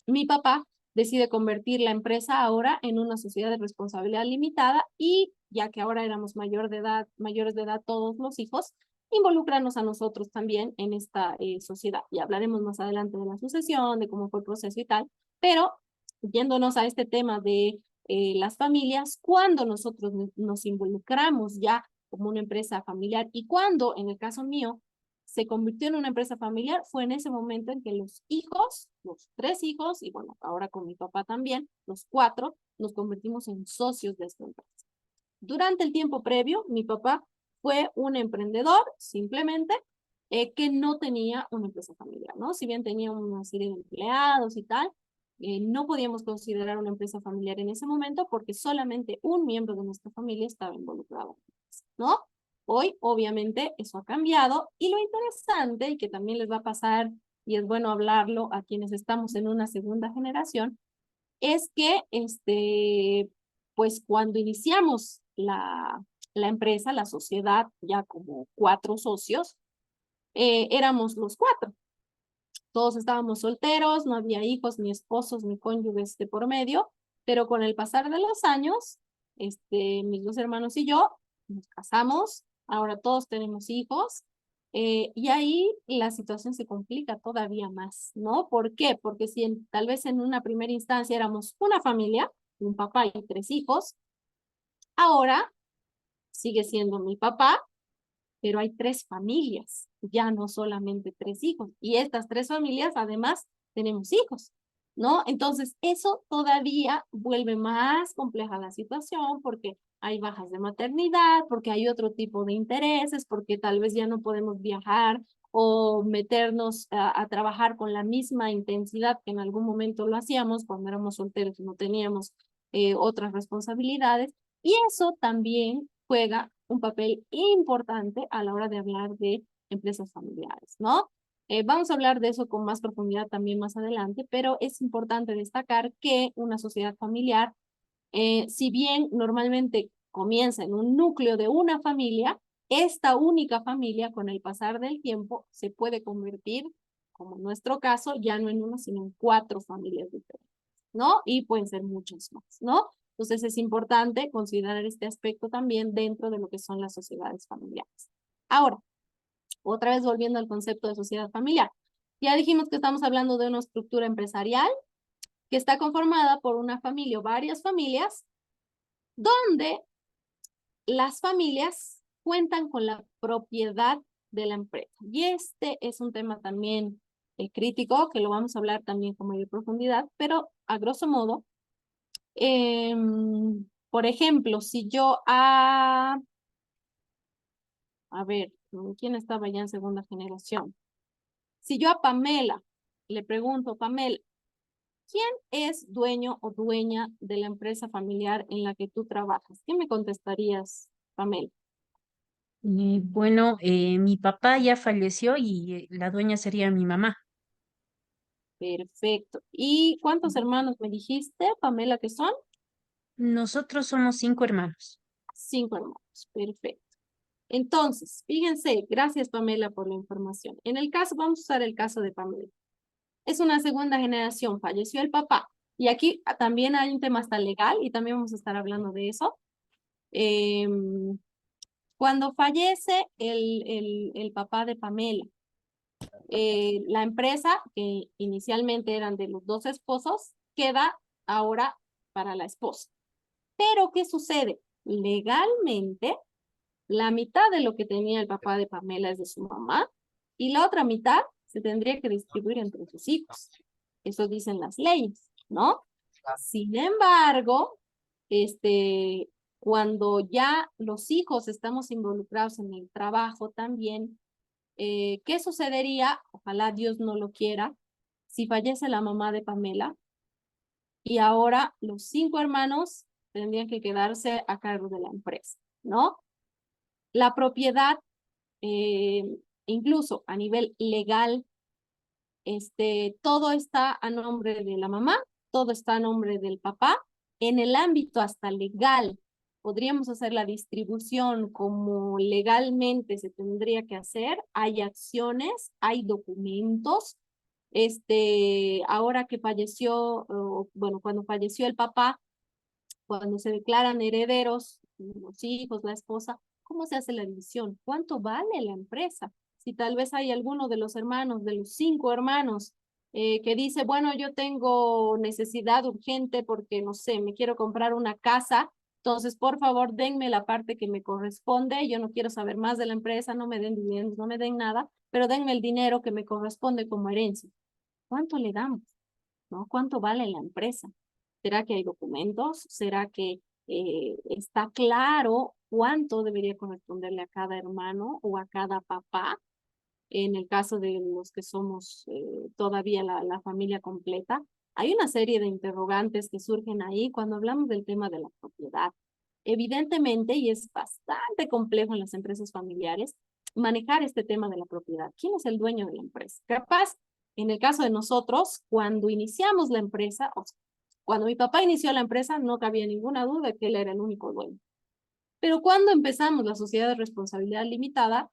mi papá decide convertir la empresa ahora en una sociedad de responsabilidad limitada y ya que ahora éramos mayores de edad todos los hijos, involucrarnos a nosotros también en esta sociedad. Y hablaremos más adelante de la sucesión, de cómo fue el proceso y tal, pero yéndonos a este tema de las familias, cuando nosotros nos involucramos ya como una empresa familiar y cuando, en el caso mío, se convirtió en una empresa familiar, fue en ese momento en que los hijos, los 3 hijos, y bueno, ahora con mi papá también, los 4, nos convertimos en socios de esta empresa. Durante el tiempo previo, mi papá fue un emprendedor, simplemente, que no tenía una empresa familiar, ¿no? Si bien tenía una serie de empleados y tal, no podíamos considerar una empresa familiar en ese momento porque solamente un miembro de nuestra familia estaba involucrado, ¿no? Hoy, obviamente, eso ha cambiado y lo interesante y que también les va a pasar, y es bueno hablarlo a quienes estamos en una segunda generación, es que, pues cuando iniciamos la empresa, la sociedad, ya como 4 socios, éramos los 4. Todos estábamos solteros, no había hijos, ni esposos, ni cónyuges de por medio, pero con el pasar de los años, mis 2 hermanos y yo nos casamos, ahora todos tenemos hijos, y ahí la situación se complica todavía más, ¿no? ¿Por qué? Porque si tal vez en una primera instancia éramos una familia, un papá y 3 hijos, ahora sigue siendo mi papá, pero hay 3 familias, ya no solamente 3 hijos. Y estas 3 familias, además, tenemos hijos, ¿no? Entonces, eso todavía vuelve más compleja la situación porque hay bajas de maternidad, porque hay otro tipo de intereses, porque tal vez ya no podemos viajar o meternos a trabajar con la misma intensidad que en algún momento lo hacíamos cuando éramos solteros y no teníamos otras responsabilidades. Y eso también juega un papel importante a la hora de hablar de empresas familiares, ¿no? Vamos a hablar de eso con más profundidad también más adelante, pero es importante destacar que una sociedad familiar, si bien normalmente comienza en un núcleo de una familia, esta única familia con el pasar del tiempo se puede convertir, como en nuestro caso, ya no en una, sino en 4 familias diferentes, ¿no? Y pueden ser muchas más, ¿no? Entonces es importante considerar este aspecto también dentro de lo que son las sociedades familiares. Ahora, otra vez volviendo al concepto de sociedad familiar. Ya dijimos que estamos hablando de una estructura empresarial que está conformada por una familia o varias familias, donde las familias cuentan con la propiedad de la empresa. Y este es un tema también crítico, que lo vamos a hablar también con mayor profundidad, pero a grosso modo, por ejemplo, si yo a ver, ¿quién estaba ya en segunda generación? Si yo a Pamela le pregunto, Pamela, ¿quién es dueño o dueña de la empresa familiar en la que tú trabajas? ¿Qué me contestarías, Pamela?
Bueno, mi papá ya falleció y la dueña sería mi mamá.
Perfecto. ¿Y cuántos hermanos me dijiste, Pamela, que son?
Nosotros somos 5 hermanos.
5 hermanos. Perfecto. Entonces, fíjense, gracias Pamela por la información. En el caso, vamos a usar el caso de Pamela. Es una segunda generación, falleció el papá. Y aquí también hay un tema hasta legal y también vamos a estar hablando de eso. Cuando fallece el papá de Pamela, la empresa, que inicialmente eran de los 2 esposos, queda ahora para la esposa. Pero, ¿qué sucede? Legalmente, la mitad de lo que tenía el papá de Pamela es de su mamá y la otra mitad se tendría que distribuir entre sus hijos. Eso dicen las leyes, ¿no? Sin embargo, cuando ya los hijos estamos involucrados en el trabajo también, ¿qué sucedería? Ojalá Dios no lo quiera, si fallece la mamá de Pamela y ahora los 5 hermanos tendrían que quedarse a cargo de la empresa, ¿no? La propiedad, incluso a nivel legal, todo está a nombre de la mamá, todo está a nombre del papá. En el ámbito hasta legal, podríamos hacer la distribución como legalmente se tendría que hacer. Hay acciones, hay documentos. Ahora que falleció, bueno, cuando falleció el papá, cuando se declaran herederos, los hijos, la esposa, ¿cómo se hace la división? ¿Cuánto vale la empresa? Si tal vez hay alguno de los hermanos, de los 5 hermanos, que dice, bueno, yo tengo necesidad urgente porque, no sé, me quiero comprar una casa, entonces, por favor, denme la parte que me corresponde, yo no quiero saber más de la empresa, no me den dividendos, no me den nada, pero denme el dinero que me corresponde como herencia. ¿Cuánto le damos? ¿No? ¿Cuánto vale la empresa? ¿Será que hay documentos? ¿Será que está claro cuánto debería corresponderle a cada hermano o a cada papá? En el caso de los que somos todavía la familia completa, hay una serie de interrogantes que surgen ahí cuando hablamos del tema de la propiedad. Evidentemente, y es bastante complejo en las empresas familiares, manejar este tema de la propiedad. ¿Quién es el dueño de la empresa? Capaz, en el caso de nosotros, cuando iniciamos la empresa, o sea, cuando mi papá inició la empresa, no cabía ninguna duda de que él era el único dueño. Pero cuando empezamos la sociedad de responsabilidad limitada,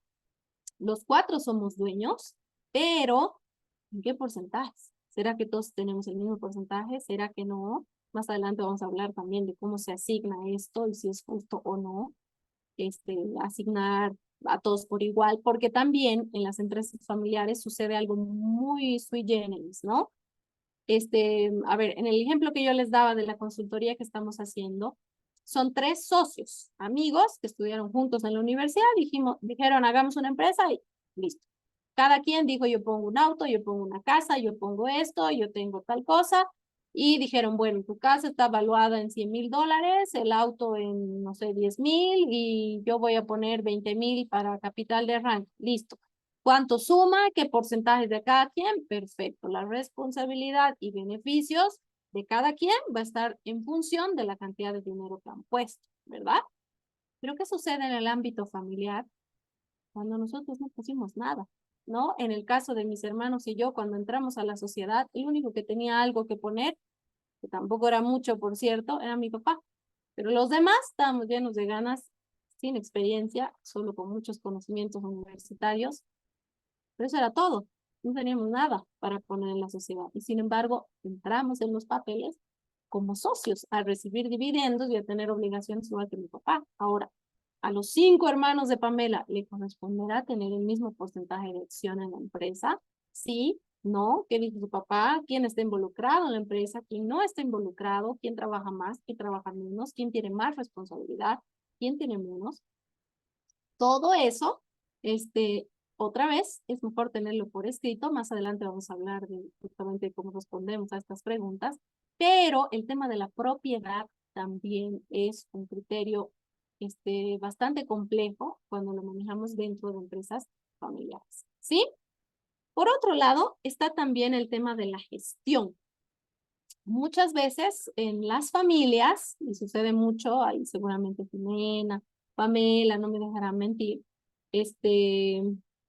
los 4 somos dueños, pero ¿en qué porcentajes? ¿Será que todos tenemos el mismo porcentaje? ¿Será que no? Más adelante vamos a hablar también de cómo se asigna esto y si es justo o no asignar a todos por igual, porque también en las empresas familiares sucede algo muy sui generis, ¿no? A ver, en el ejemplo que yo les daba de la consultoría que estamos haciendo, son 3 socios, amigos que estudiaron juntos en la universidad, dijeron, hagamos una empresa y listo. Cada quien dijo, yo pongo un auto, yo pongo una casa, yo pongo esto, yo tengo tal cosa. Y dijeron, bueno, tu casa está valuada en $100,000, el auto en, no sé, 10,000 y yo voy a poner 20,000 para capital de arranque. Listo. ¿Cuánto suma? ¿Qué porcentaje de cada quien? Perfecto. La responsabilidad y beneficios de cada quien va a estar en función de la cantidad de dinero que han puesto, ¿verdad? Pero ¿qué sucede en el ámbito familiar cuando nosotros no pusimos nada? ¿No? En el caso de mis hermanos y yo, cuando entramos a la sociedad, el único que tenía algo que poner, que tampoco era mucho, por cierto, era mi papá. Pero los demás estábamos llenos de ganas, sin experiencia, solo con muchos conocimientos universitarios. Pero eso era todo. No teníamos nada para poner en la sociedad. Y sin embargo, entramos en los papeles como socios a recibir dividendos y a tener obligaciones igual que mi papá. Ahora, a los 5 hermanos de Pamela, ¿le corresponderá tener el mismo porcentaje de acción en la empresa? Sí, no. ¿Qué dijo su papá? ¿Quién está involucrado en la empresa? ¿Quién no está involucrado? ¿Quién trabaja más? ¿Quién trabaja menos? ¿Quién tiene más responsabilidad? ¿Quién tiene menos? Todo eso, otra vez, es mejor tenerlo por escrito. Más adelante vamos a hablar de justamente cómo respondemos a estas preguntas. Pero el tema de la propiedad también es un criterio bastante complejo cuando lo manejamos dentro de empresas familiares, ¿sí? Por otro lado, está también el tema de la gestión. Muchas veces en las familias, y sucede mucho, ahí seguramente Jimena, Pamela, no me dejarán mentir,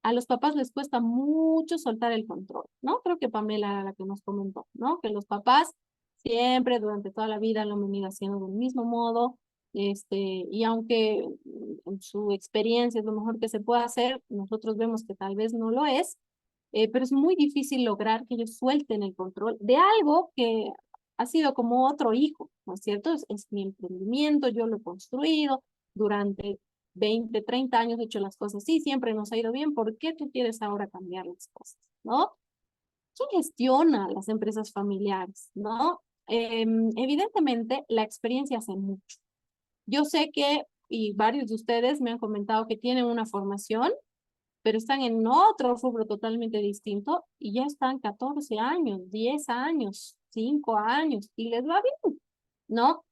a los papás les cuesta mucho soltar el control, ¿no? Creo que Pamela era la que nos comentó, ¿no? Que los papás siempre, durante toda la vida, lo han venido haciendo del mismo modo, y aunque en su experiencia es lo mejor que se puede hacer, nosotros vemos que tal vez no lo es, pero es muy difícil lograr que ellos suelten el control de algo que ha sido como otro hijo, ¿no es cierto? Es mi emprendimiento, yo lo he construido durante 20, 30 años, he hecho las cosas así, siempre nos ha ido bien, ¿por qué tú quieres ahora cambiar las cosas, no? ¿Quién gestiona las empresas familiares, no? Evidentemente, la experiencia hace mucho. Yo sé que, y varios de ustedes me han comentado que tienen una formación, pero están en otro rubro totalmente distinto y ya están 14 años, 10 años, 5 años y les va bien, ¿no?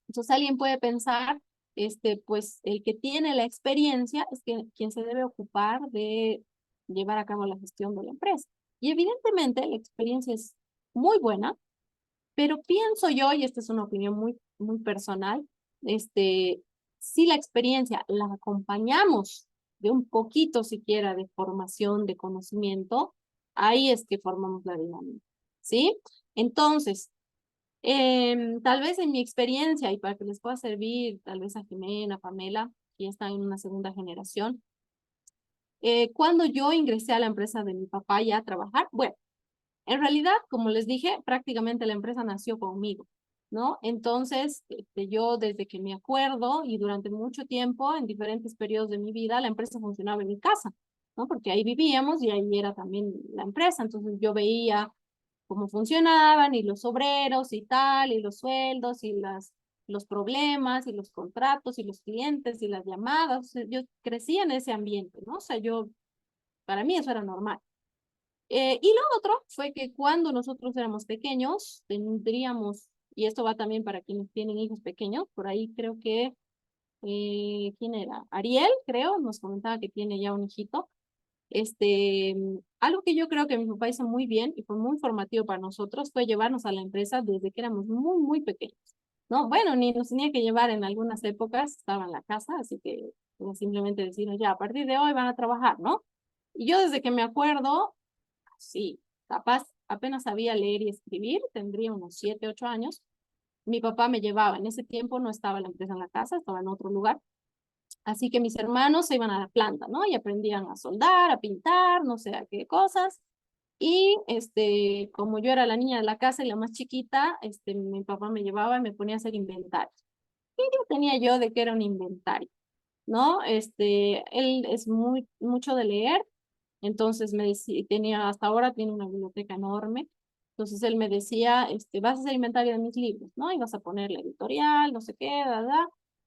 Entonces alguien puede pensar, pues el que tiene la experiencia es quien se debe ocupar de llevar a cabo la gestión de la empresa. Y evidentemente la experiencia es muy buena, pero pienso yo, y esta es una opinión muy, muy personal, si la experiencia la acompañamos de un poquito siquiera de formación, de conocimiento, ahí es que formamos la dinámica, ¿sí? Entonces, tal vez en mi experiencia, y para que les pueda servir, tal vez a Jimena, Pamela, que ya están en una segunda generación, cuando yo ingresé a la empresa de mi papá ya a trabajar, bueno, en realidad, como les dije, prácticamente la empresa nació conmigo, ¿no? Entonces, yo desde que me acuerdo y durante mucho tiempo, en diferentes periodos de mi vida, la empresa funcionaba en mi casa, ¿no? Porque ahí vivíamos y ahí era también la empresa. Entonces, yo veía cómo funcionaban y los obreros y tal, y los sueldos y los problemas y los contratos y los clientes y las llamadas. O sea, yo crecí en ese ambiente, ¿no? O sea, para mí eso era normal. Y lo otro fue que cuando nosotros éramos pequeños, tendríamos, y esto va también para quienes tienen hijos pequeños, por ahí creo que, ¿quién era? Ariel, creo, nos comentaba que tiene ya un hijito. Algo que yo creo que mi papá hizo muy bien y fue muy formativo para nosotros fue llevarnos a la empresa desde que éramos muy, muy pequeños, ¿no? Bueno, ni nos tenía que llevar en algunas épocas, estaba en la casa, así que simplemente decirnos, ya, a partir de hoy van a trabajar, ¿no? Y yo desde que me acuerdo, sí, capaz apenas sabía leer y escribir, tendría unos 7, 8 años. Mi papá me llevaba, en ese tiempo no estaba la empresa en la casa, estaba en otro lugar. Así que mis hermanos se iban a la planta, ¿no? Y aprendían a soldar, a pintar, no sé a qué cosas. Y como yo era la niña de la casa y la más chiquita, mi papá me llevaba y me ponía a hacer inventario. ¿Qué idea tenía yo de que era un inventario? ¿No? Él es mucho de leer, entonces tenía, hasta ahora tiene una biblioteca enorme, Entonces él me decía, vas a hacer inventario de mis libros, ¿no? Y vas a poner la editorial, no sé qué, ¿verdad?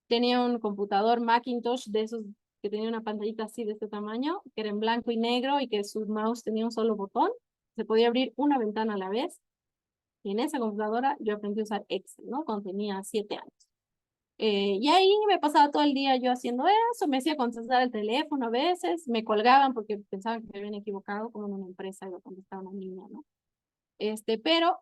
Tenía un computador Macintosh de esos que tenía una pantallita así de este tamaño, que era en blanco y negro y que su mouse tenía un solo botón. Se podía abrir una ventana a la vez. Y en esa computadora yo aprendí a usar Excel, ¿no? Cuando tenía 7 años. Y ahí me pasaba todo el día yo haciendo eso, me hacía contestar el teléfono a veces, me colgaban porque pensaban que me habían equivocado, como en una empresa iba a contestar a una niña, ¿no? Pero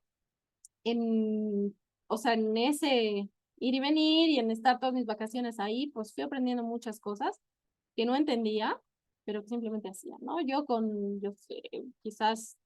en, o sea, en ese ir y venir y en estar todas mis vacaciones ahí, pues fui aprendiendo muchas cosas que no entendía, pero que simplemente hacía, ¿no? Yo sé, quizás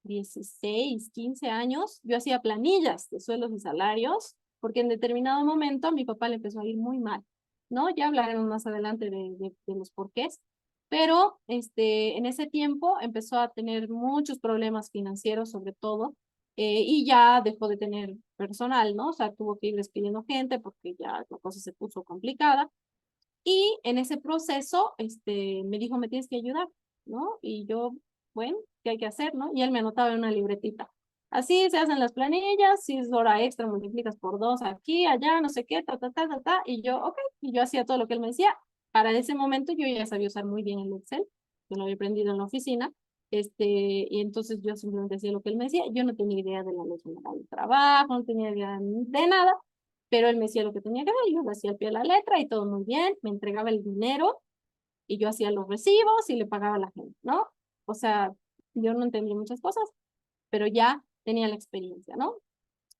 16, 15 años, yo hacía planillas de sueldos y salarios, porque en determinado momento a mi papá le empezó a ir muy mal, ¿no? Ya hablaremos más adelante de los porqués, pero en ese tiempo empezó a tener muchos problemas financieros, sobre todo, y ya dejó de tener personal, ¿no? O sea, tuvo que ir despidiendo gente porque ya la cosa se puso complicada. Y en ese proceso, me dijo, me tienes que ayudar, ¿no? Y yo, bueno, ¿qué hay que hacer, no? Y él me anotaba en una libretita. Así se hacen las planillas, si es hora extra, multiplicas por 2 aquí, allá, no sé qué, ta. Y yo, ok, y yo hacía todo lo que él me decía. Para ese momento yo ya sabía usar muy bien el Excel, yo lo había aprendido en la oficina, y entonces yo simplemente hacía lo que él me decía. Yo no tenía idea de la ley general del trabajo, no tenía idea de nada, pero él me decía lo que tenía que hacer, yo lo hacía al pie de la letra y todo muy bien, me entregaba el dinero y yo hacía los recibos y le pagaba a la gente, ¿no? O sea, yo no entendía muchas cosas, pero ya tenía la experiencia, ¿no?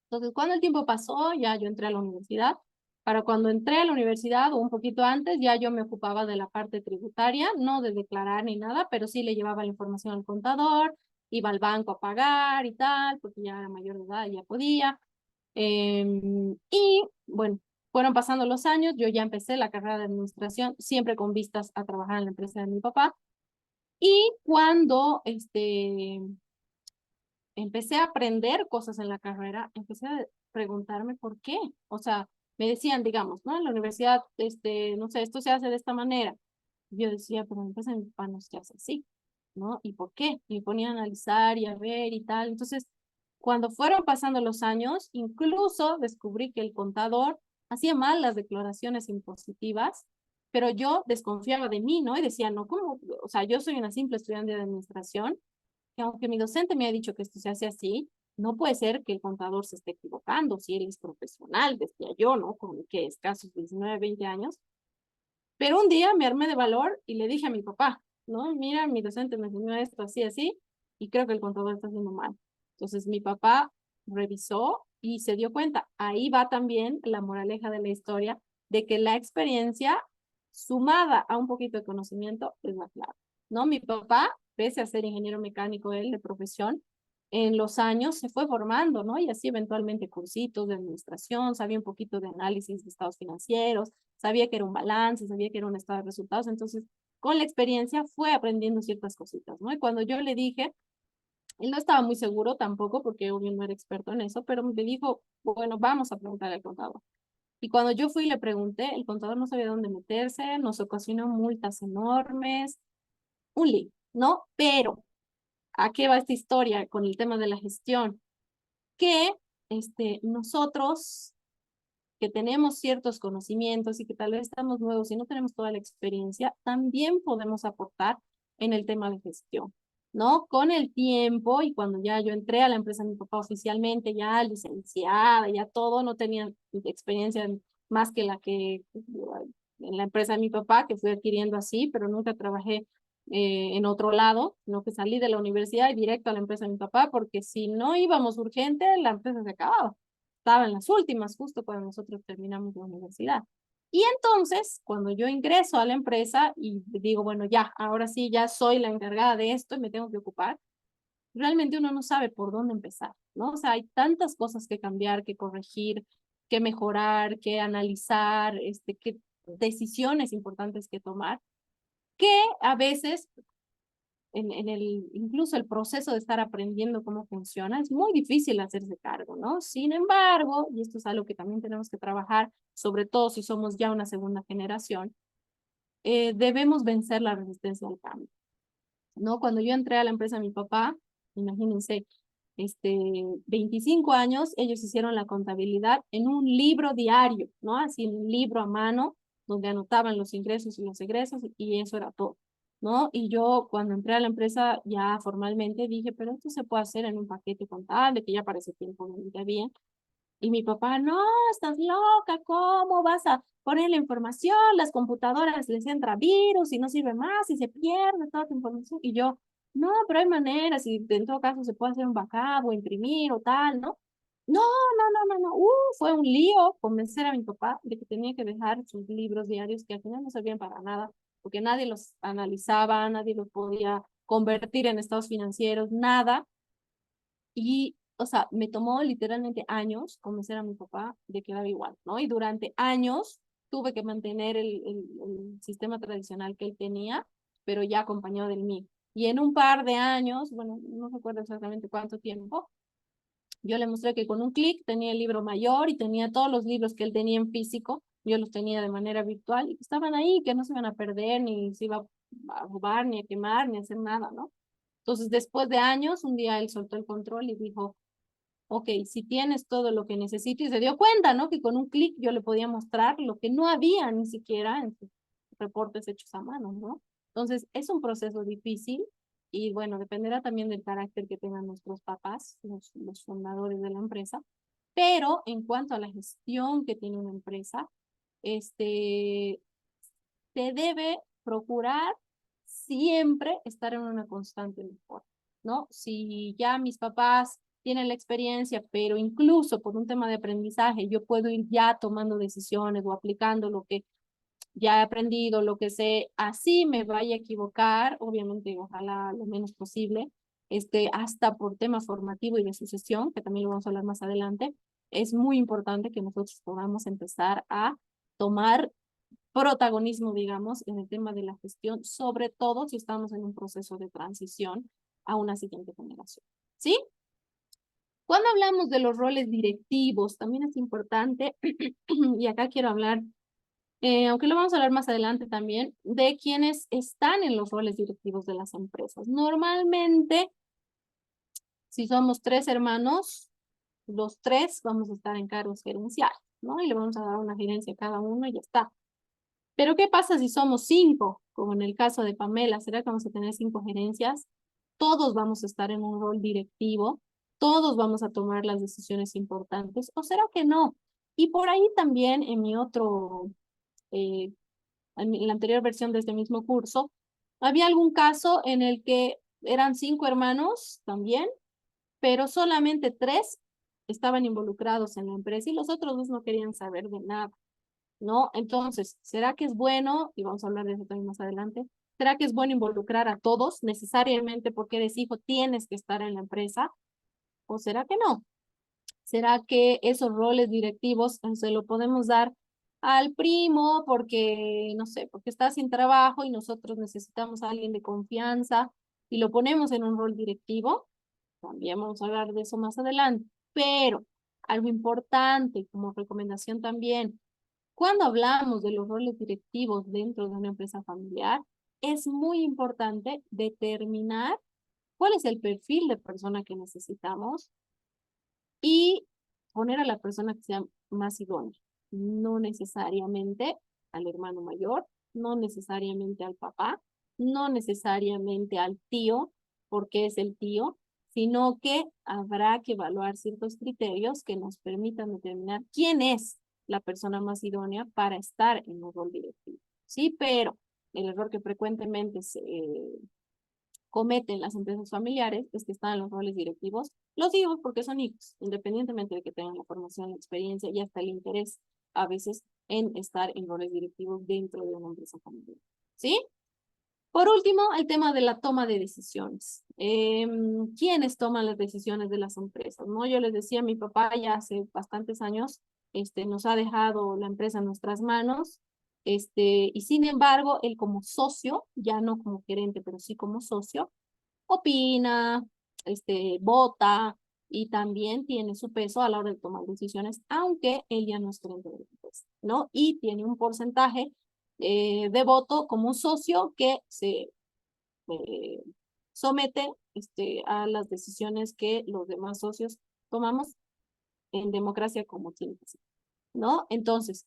Entonces, cuando el tiempo pasó, ya yo entré a la universidad. Para cuando entré a la universidad o un poquito antes, ya yo me ocupaba de la parte tributaria, no de declarar ni nada, pero sí le llevaba la información al contador, iba al banco a pagar y tal, porque ya era mayor de edad y ya podía. Y bueno, fueron pasando los años, yo ya empecé la carrera de administración, siempre con vistas a trabajar en la empresa de mi papá. Y cuando empecé a aprender cosas en la carrera, empecé a preguntarme por qué. O sea, me decían, digamos, ¿no? En la universidad, no sé, esto se hace de esta manera. Yo decía, pero en la empresa de mi papá no se hace así, ¿no? ¿Y por qué? Y me ponía a analizar y a ver y tal. Entonces, cuando fueron pasando los años, incluso descubrí que el contador hacía mal las declaraciones impositivas, pero yo desconfiaba de mí, ¿no? Y decía, no, ¿cómo? O sea, yo soy una simple estudiante de administración, que aunque mi docente me ha dicho que esto se hace así, no puede ser que el contador se esté equivocando si él es profesional, decía yo, ¿no? Con que escasos 19, 20 años. Pero un día me armé de valor y le dije a mi papá, ¿no? Mira, mi docente me enseñó esto así, así, y creo que el contador está haciendo mal. Entonces mi papá revisó y se dio cuenta. Ahí va también la moraleja de la historia de que la experiencia sumada a un poquito de conocimiento es la clave, ¿no? Mi papá, pese a ser ingeniero mecánico él de profesión, en los años se fue formando, ¿no? Y así eventualmente cursitos de administración, sabía un poquito de análisis de estados financieros, sabía que era un balance, sabía que era un estado de resultados, entonces con la experiencia fue aprendiendo ciertas cositas, ¿no? Y cuando yo le dije, él no estaba muy seguro tampoco, porque obvio no era experto en eso, pero me dijo, bueno, vamos a preguntar al contador. Y cuando yo fui y le pregunté, el contador no sabía dónde meterse, nos ocasionó multas enormes, un lío, ¿no? Pero, ¿a qué va esta historia con el tema de la gestión? Que nosotros que tenemos ciertos conocimientos y que tal vez estamos nuevos y no tenemos toda la experiencia, también podemos aportar en el tema de gestión, ¿no? Con el tiempo y cuando ya yo entré a la empresa de mi papá oficialmente, ya licenciada, ya todo, no tenía experiencia más que la que en la empresa de mi papá, que fui adquiriendo así, pero nunca trabajé en otro lado, sino que salí de la universidad y directo a la empresa de mi papá, porque si no íbamos urgente, la empresa se acababa. Estaba en las últimas, justo cuando nosotros terminamos la universidad. Y entonces, cuando yo ingreso a la empresa y digo, bueno, ya, ahora sí, ya soy la encargada de esto y me tengo que ocupar, realmente uno no sabe por dónde empezar, ¿no? O sea, hay tantas cosas que cambiar, que corregir, que mejorar, que analizar, que decisiones importantes que tomar, que a veces incluso el proceso de estar aprendiendo cómo funciona, es muy difícil hacerse cargo, ¿no? Sin embargo, y esto es algo que también tenemos que trabajar, sobre todo si somos ya una segunda generación, debemos vencer la resistencia al cambio, ¿no? Cuando yo entré a la empresa de mi papá, imagínense, 25 años, ellos hicieron la contabilidad en un libro diario, ¿no? Así un libro a mano, donde anotaban los ingresos y los egresos, y eso era todo, ¿no? Y yo cuando entré a la empresa ya formalmente dije, pero esto se puede hacer en un paquete contable, que ya para ese tiempo me iba bien. Y mi papá, no, estás loca, ¿cómo vas a poner la información? Las computadoras les entra virus y no sirve más y se pierde toda tu información. Y yo, no, pero hay maneras y en todo caso se puede hacer un backup o imprimir o tal, ¿no? No, no. Fue un lío convencer a mi papá de que tenía que dejar sus libros diarios que al final no servían para nada, porque nadie los analizaba, nadie los podía convertir en estados financieros, nada. Y, o sea, me tomó literalmente años convencer a mi papá de que daba igual, ¿no? Y durante años tuve que mantener el sistema tradicional que él tenía, pero ya acompañado del mío. Y en un par de años, bueno, no recuerdo exactamente cuánto tiempo, yo le mostré que con un clic tenía el libro mayor y tenía todos los libros que él tenía en físico, yo los tenía de manera virtual y estaban ahí, que no se iban a perder, ni se iba a robar, ni a quemar, ni a hacer nada, ¿no? Entonces, después de años, un día él soltó el control y dijo, ok, si tienes todo lo que necesito, y se dio cuenta, ¿no? Que con un clic yo le podía mostrar lo que no había ni siquiera en sus reportes hechos a mano, ¿no? Entonces, es un proceso difícil y bueno, dependerá también del carácter que tengan nuestros papás, los fundadores de la empresa, pero en cuanto a la gestión que tiene una empresa, se debe procurar siempre estar en una constante mejora, ¿no? Si ya mis papás tienen la experiencia, pero incluso por un tema de aprendizaje, yo puedo ir ya tomando decisiones o aplicando lo que ya he aprendido, lo que sé, así me vaya a equivocar, obviamente, ojalá lo menos posible, hasta por tema formativo y de sucesión, que también lo vamos a hablar más adelante, es muy importante que nosotros podamos empezar a tomar protagonismo, digamos, en el tema de la gestión, sobre todo si estamos en un proceso de transición a una siguiente generación. ¿Sí? Cuando hablamos de los roles directivos, también es importante, y acá quiero hablar, aunque lo vamos a hablar más adelante también, de quienes están en los roles directivos de las empresas. Normalmente, si somos 3 hermanos, los 3 vamos a estar en cargos gerenciales, ¿no? Y le vamos a dar una gerencia a cada uno y ya está. Pero ¿qué pasa si somos 5? Como en el caso de Pamela, ¿será que vamos a tener 5 gerencias? Todos vamos a estar en un rol directivo, todos vamos a tomar las decisiones importantes, ¿o será que no? Y por ahí también eh, en la anterior versión de este mismo curso, había algún caso en el que eran 5 hermanos también, pero solamente 3 estaban involucrados en la empresa y los otros 2 no querían saber de nada, ¿no? Entonces, ¿será que es bueno? Y vamos a hablar de eso también más adelante. ¿Será que es bueno involucrar a todos necesariamente porque eres hijo tienes que estar en la empresa? ¿O será que no? ¿Será que esos roles directivos se lo podemos dar al primo porque, no sé, porque está sin trabajo y nosotros necesitamos a alguien de confianza y lo ponemos en un rol directivo? También vamos a hablar de eso más adelante. Pero algo importante como recomendación también, cuando hablamos de los roles directivos dentro de una empresa familiar, es muy importante determinar cuál es el perfil de persona que necesitamos y poner a la persona que sea más idónea. No necesariamente al hermano mayor, no necesariamente al papá, no necesariamente al tío, porque es el tío, sino que habrá que evaluar ciertos criterios que nos permitan determinar quién es la persona más idónea para estar en un rol directivo. Sí, pero el error que frecuentemente se cometen las empresas familiares es que están en los roles directivos los hijos porque son hijos, independientemente de que tengan la formación, la experiencia y hasta el interés a veces en estar en roles directivos dentro de una empresa familiar. ¿Sí? Por último, el tema de la toma de decisiones. ¿Quiénes toman las decisiones de las empresas? ¿No? Yo les decía, mi papá ya hace bastantes años nos ha dejado la empresa en nuestras manos, y sin embargo, él como socio, ya no como gerente, pero sí como socio, opina, vota y también tiene su peso a la hora de tomar decisiones, aunque él ya no es gerente de la empresa, ¿no? Y tiene un porcentaje de voto como un socio que se somete a las decisiones que los demás socios tomamos en democracia como tiene que ser, ¿no? Entonces,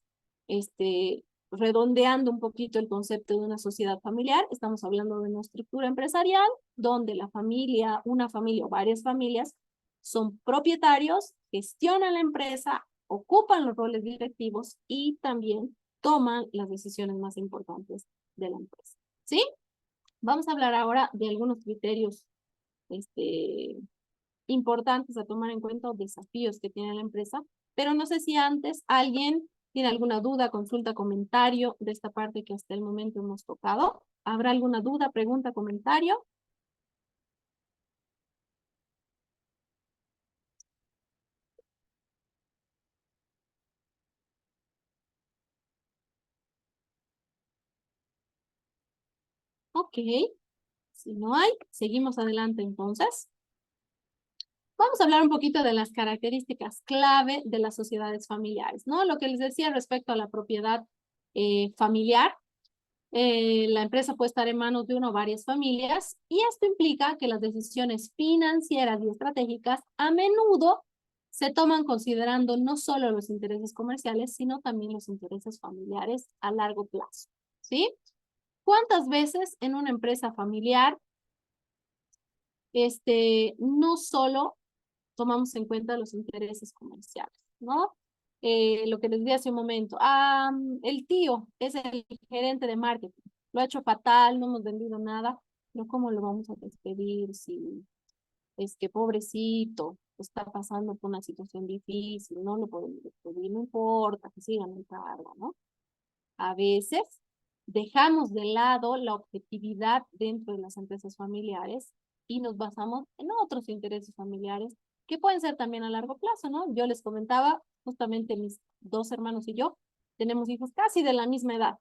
redondeando un poquito el concepto de una sociedad familiar, estamos hablando de una estructura empresarial donde la familia, una familia o varias familias son propietarios, gestionan la empresa, ocupan los roles directivos y también toman las decisiones más importantes de la empresa, ¿sí? Vamos a hablar ahora de algunos criterios importantes a tomar en cuenta o desafíos que tiene la empresa, pero no sé si antes alguien tiene alguna duda, consulta, comentario de esta parte que hasta el momento hemos tocado. ¿Habrá alguna duda, pregunta, comentario? Ok, si no hay, seguimos adelante entonces. Vamos a hablar un poquito de las características clave de las sociedades familiares, ¿no? Lo que les decía respecto a la propiedad familiar. La empresa puede estar en manos de una o varias familias y esto implica que las decisiones financieras y estratégicas a menudo se toman considerando no solo los intereses comerciales, sino también los intereses familiares a largo plazo, ¿sí? ¿Cuántas veces en una empresa familiar no solo tomamos en cuenta los intereses comerciales, ¿no? Lo que les di hace un momento, el tío es el gerente de marketing, lo ha hecho fatal, no hemos vendido nada, pero ¿cómo lo vamos a despedir si es que pobrecito está pasando por una situación difícil, no lo podemos despedir, no importa que sigan el cargo, ¿no? A veces dejamos de lado la objetividad dentro de las empresas familiares y nos basamos en otros intereses familiares que pueden ser también a largo plazo, ¿no? Yo les comentaba, justamente mis dos hermanos y yo tenemos hijos casi de la misma edad,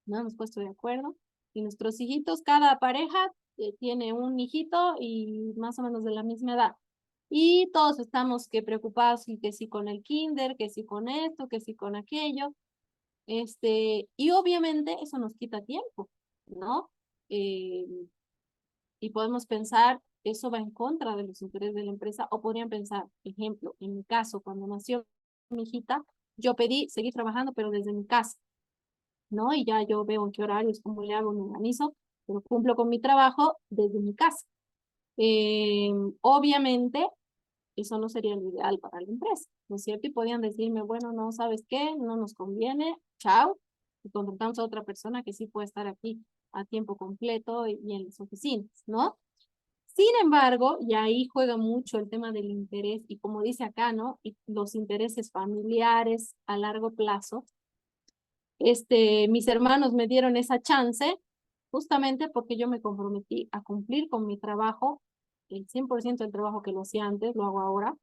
¿no? Hemos puesto de acuerdo y nuestros hijitos, cada pareja tiene un hijito y más o menos de la misma edad. Y todos estamos que preocupados y que sí con el kinder, que sí con esto, que sí con aquello. Y obviamente eso nos quita tiempo, ¿no? Y podemos pensar, eso va en contra de los intereses de la empresa, o podrían pensar, ejemplo, en mi caso, cuando nació mi hijita, yo pedí seguir trabajando, pero desde mi casa, ¿no? Y ya yo veo en qué horarios, cómo le hago, me organizo, pero cumplo con mi trabajo desde mi casa. Obviamente, eso no sería lo ideal para la empresa, ¿no es cierto? Y podían decirme, bueno, no, ¿sabes qué? No nos conviene, chao, y contratamos a otra persona que sí puede estar aquí a tiempo completo y en las oficinas, ¿no? Sin embargo, y ahí juega mucho el tema del interés, y como dice acá, ¿no? Y los intereses familiares a largo plazo. Mis hermanos me dieron esa chance justamente porque yo me comprometí a cumplir con mi trabajo, el 100% del trabajo que lo hacía antes, lo hago ahora.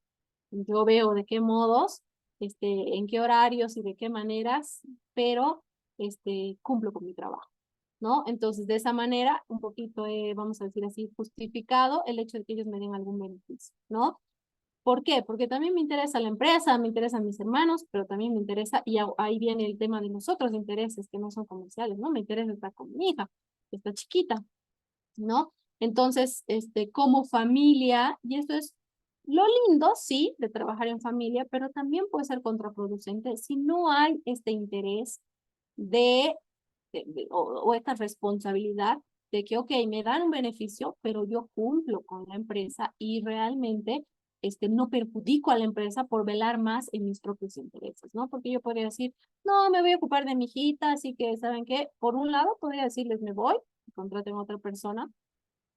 Yo veo de qué modos, en qué horarios y de qué maneras, pero cumplo con mi trabajo, ¿no? Entonces, de esa manera, un poquito, vamos a decir así, justificado el hecho de que ellos me den algún beneficio, ¿no? ¿Por qué? Porque también me interesa la empresa, me interesan mis hermanos, pero también me interesa, y ahí viene el tema de los otros intereses que no son comerciales, ¿no? Me interesa estar con mi hija, que está chiquita, ¿no? Entonces, como familia, y esto es lo lindo, sí, de trabajar en familia, pero también puede ser contraproducente si no hay este interés o esta responsabilidad de que, ok, me dan un beneficio, pero yo cumplo con la empresa y realmente no perjudico a la empresa por velar más en mis propios intereses, ¿no? Porque yo podría decir, no, me voy a ocupar de mi hijita, así que, ¿saben qué? Por un lado, podría decirles, me voy, contraten a otra persona,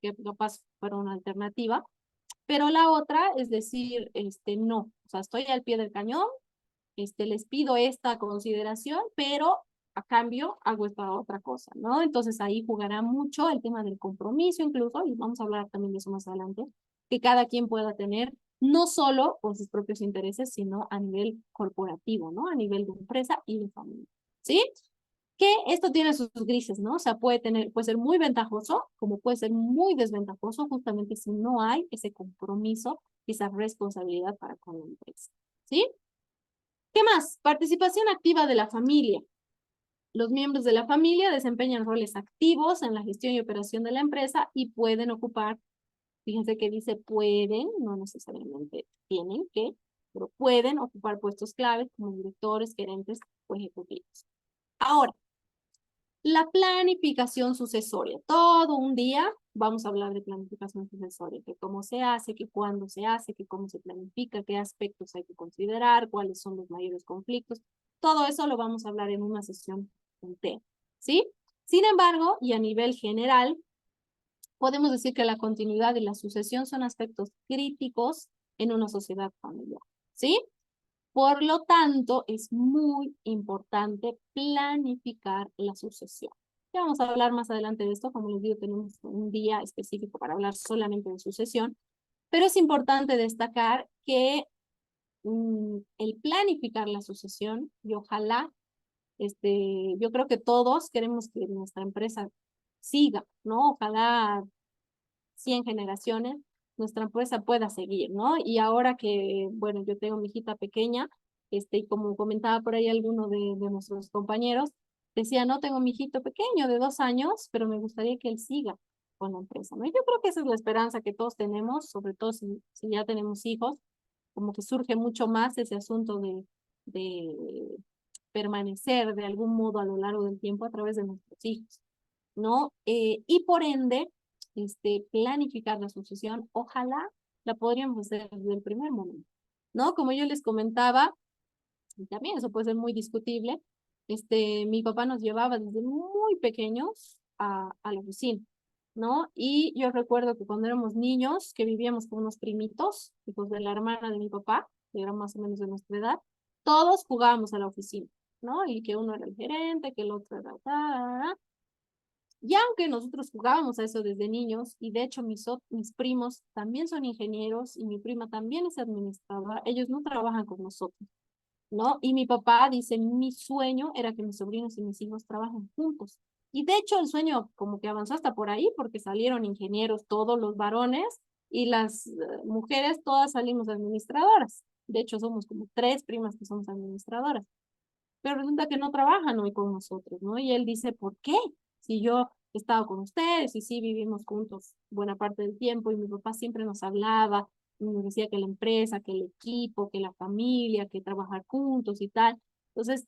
que capaz fuera una alternativa, pero la otra es decir, no, o sea, estoy al pie del cañón, les pido esta consideración, pero a cambio hago esta otra cosa, ¿no? Entonces ahí jugará mucho el tema del compromiso incluso, y vamos a hablar también de eso más adelante, que cada quien pueda tener, no solo con sus propios intereses, sino a nivel corporativo, ¿no? A nivel de empresa y de familia, ¿sí? Que esto tiene sus grises, ¿no? O sea, puede ser muy ventajoso, como puede ser muy desventajoso, justamente si no hay ese compromiso, esa responsabilidad para con la empresa, ¿sí? ¿Qué más? Participación activa de la familia. Los miembros de la familia desempeñan roles activos en la gestión y operación de la empresa y pueden ocupar, fíjense que dice pueden, no necesariamente tienen que, pero pueden ocupar puestos claves como directores, gerentes o ejecutivos. Ahora, la planificación sucesoria. Todo un día vamos a hablar de planificación sucesoria, que cómo se hace, que cuándo se hace, que cómo se planifica, qué aspectos hay que considerar, cuáles son los mayores conflictos. Todo eso lo vamos a hablar en una sesión entera, ¿sí? Sin embargo, y a nivel general, podemos decir que la continuidad y la sucesión son aspectos críticos en una sociedad familiar, ¿sí? Por lo tanto, es muy importante planificar la sucesión. Ya vamos a hablar más adelante de esto, como les digo, tenemos un día específico para hablar solamente de sucesión, pero es importante destacar que el planificar la sucesión, y ojalá, yo creo que todos queremos que nuestra empresa siga, ¿no? Ojalá 100 generaciones nuestra empresa pueda seguir, ¿no? Y ahora que, bueno, yo tengo mi hijita pequeña, y como comentaba por ahí alguno de nuestros compañeros, decía, no tengo mi hijito pequeño de 2 años, pero me gustaría que él siga con la empresa, ¿no? Y yo creo que esa es la esperanza que todos tenemos, sobre todo si ya tenemos hijos, como que surge mucho más ese asunto de permanecer de algún modo a lo largo del tiempo a través de nuestros hijos, ¿no? Y por ende, planificar la sucesión, ojalá la podríamos hacer desde el primer momento, ¿no? Como yo les comentaba, y también eso puede ser muy discutible, mi papá nos llevaba desde muy pequeños a la oficina, ¿no? Y yo recuerdo que cuando éramos niños, que vivíamos con unos primitos, hijos de la hermana de mi papá, que eran más o menos de nuestra edad, todos jugábamos a la oficina, ¿no? Y que uno era el gerente, que el otro era... Y aunque nosotros jugábamos a eso desde niños, y de hecho mis primos también son ingenieros y mi prima también es administradora, ellos no trabajan con nosotros, ¿no? Y mi papá dice, mi sueño era que mis sobrinos y mis hijos trabajen juntos. Y de hecho el sueño como que avanzó hasta por ahí porque salieron ingenieros todos los varones y las mujeres todas salimos administradoras. De hecho somos como 3 primas que somos administradoras, pero resulta que no trabajan hoy con nosotros, ¿no? Y él dice, ¿por qué? Si yo he estado con ustedes y sí vivimos juntos buena parte del tiempo y mi papá siempre nos hablaba, y nos decía que la empresa, que el equipo, que la familia, que trabajar juntos y tal. Entonces,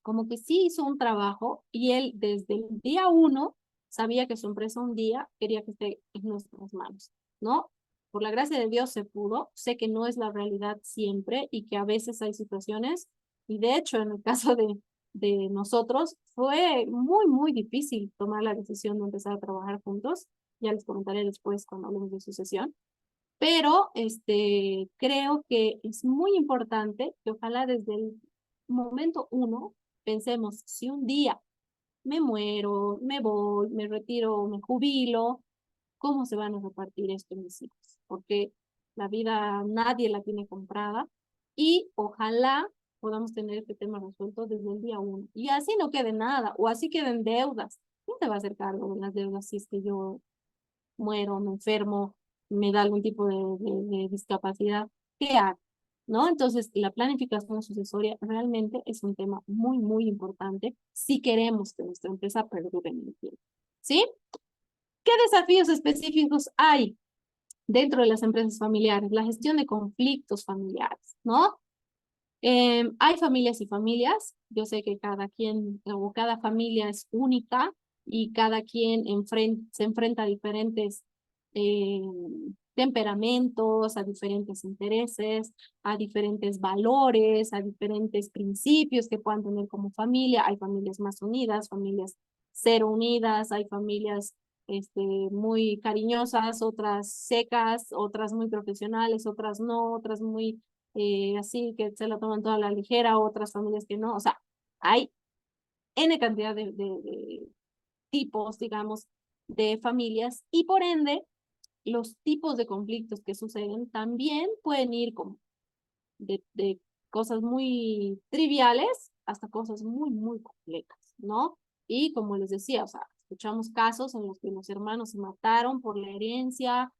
como que sí hizo un trabajo y él desde el día 1 sabía que su empresa un día quería que esté en nuestras manos, ¿no? Por la gracia de Dios se pudo, sé que no es la realidad siempre y que a veces hay situaciones, y de hecho en el caso de nosotros fue muy, muy difícil tomar la decisión de empezar a trabajar juntos, ya les comentaré después cuando hablemos de sucesión, pero creo que es muy importante que ojalá desde el momento 1 pensemos, si un día me muero, me voy, me retiro, me jubilo, ¿cómo se van a repartir esto en mis hijos? Porque la vida nadie la tiene comprada y ojalá podamos tener este tema resuelto desde el día 1. Y así no quede nada, o así queden deudas. ¿Quién te va a hacer cargo de las deudas si es que yo muero, me enfermo, me da algún tipo de discapacidad? ¿Qué hago? ¿No? Entonces, la planificación sucesoria realmente es un tema muy, muy importante si queremos que nuestra empresa perdure en el tiempo. ¿Sí? ¿Qué desafíos específicos hay dentro de las empresas familiares? La gestión de conflictos familiares, ¿no? Hay familias y familias. Yo sé que cada quien o cada familia es única y cada quien se enfrenta a diferentes eh, temperamentos, a diferentes intereses, a diferentes valores, a diferentes principios que puedan tener como familia. Hay familias más unidas, familias cero unidas, hay familias muy cariñosas, otras secas, otras muy profesionales, otras no, otras muy así que se la toman toda a la ligera, otras familias que no. O sea, hay N cantidad de tipos, digamos, de familias y por ende los tipos de conflictos que suceden también pueden ir como de cosas muy triviales hasta cosas muy, muy complejas, ¿no? Y como les decía, o sea, escuchamos casos en los que los hermanos se mataron por la herencia,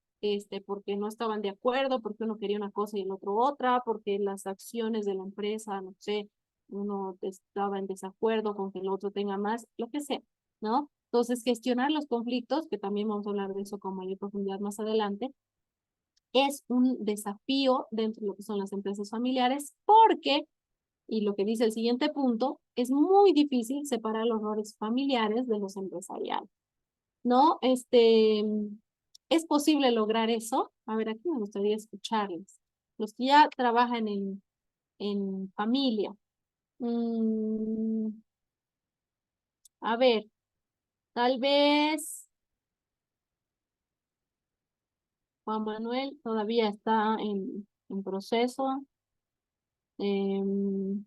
porque no estaban de acuerdo, porque uno quería una cosa y el otro otra, porque las acciones de la empresa, no sé, uno estaba en desacuerdo con que el otro tenga más, lo que sea, ¿no? Entonces, gestionar los conflictos, que también vamos a hablar de eso con mayor profundidad más adelante, es un desafío dentro de lo que son las empresas familiares porque, y lo que dice el siguiente punto, es muy difícil separar los roles familiares de los empresariales, ¿no? ¿Es posible lograr eso? A ver, aquí me gustaría escucharles. Los que ya trabajan en familia. Mm, a ver, tal vez Juan Manuel todavía está en proceso. Em,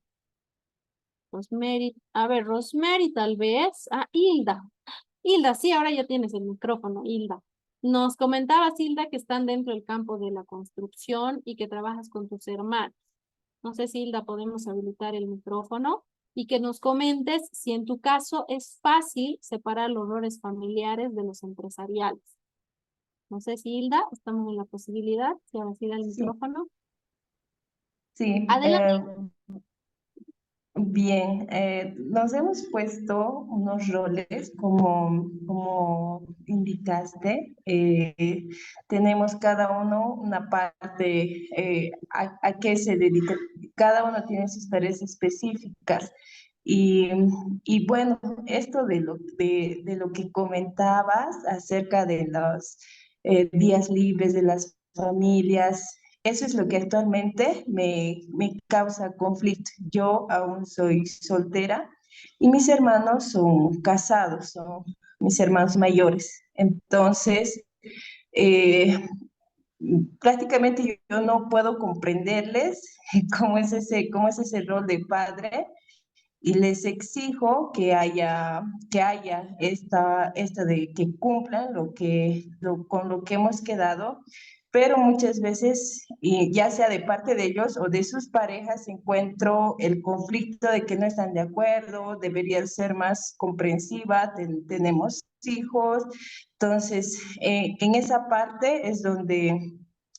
Rosemary, a ver, Rosemary tal vez. Ah, Hilda. Hilda, sí, ahora ya tienes el micrófono, Hilda. Nos comentabas, Hilda, que están dentro del campo de la construcción y que trabajas con tus hermanos. No sé si, Hilda, podemos habilitar el micrófono y que nos comentes si en tu caso es fácil separar los roles familiares de los empresariales. No sé si, Hilda, estamos en la posibilidad, si ahora sí da el
Sí,
micrófono.
sí.
Adelante.
Bien, nos hemos puesto unos roles como indicaste. Tenemos cada uno una parte a qué se dedica. Cada uno tiene sus tareas específicas. Y, y bueno, esto de lo que comentabas acerca de los días libres de las familias, eso es lo que actualmente me causa conflicto. Yo aún soy soltera y mis hermanos son casados, son mis hermanos mayores. Entonces, eh, prácticamente yo no puedo comprenderles cómo es ese rol de padre y les exijo que haya esta de que cumplan con lo que hemos quedado, pero muchas veces, y ya sea de parte de ellos o de sus parejas, encuentro el conflicto de que no están de acuerdo, debería ser más comprensiva, tenemos hijos, entonces en esa parte es donde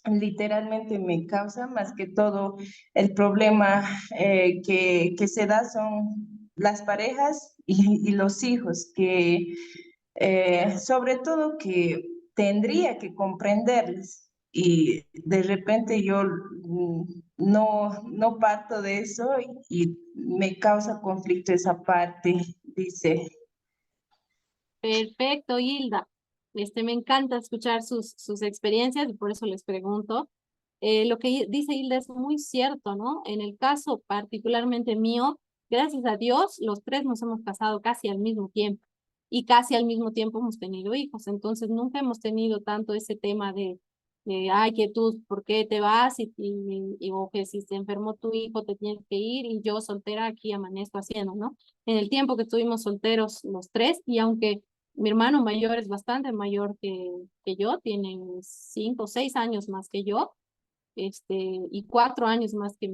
literalmente me causa más que todo el problema que se da son las parejas y los hijos, que sobre todo que tendría que comprenderles y de repente yo no parto de eso y me causa conflicto esa parte, dice.
Perfecto, Hilda. Me encanta escuchar sus experiencias y por eso les pregunto. Lo que dice Hilda es muy cierto, ¿no? En el caso particularmente mío, gracias a Dios, los tres nos hemos casado casi al mismo tiempo y casi al mismo tiempo hemos tenido hijos. Entonces, nunca hemos tenido tanto ese tema ay, que tú, ¿por qué te vas? O que si se enfermó tu hijo, te tienes que ir y yo soltera aquí amanezco haciendo, ¿no? En el tiempo que estuvimos solteros los tres y aunque mi hermano mayor es bastante mayor que yo, tiene 5 o 6 años más que yo, y 4 años más que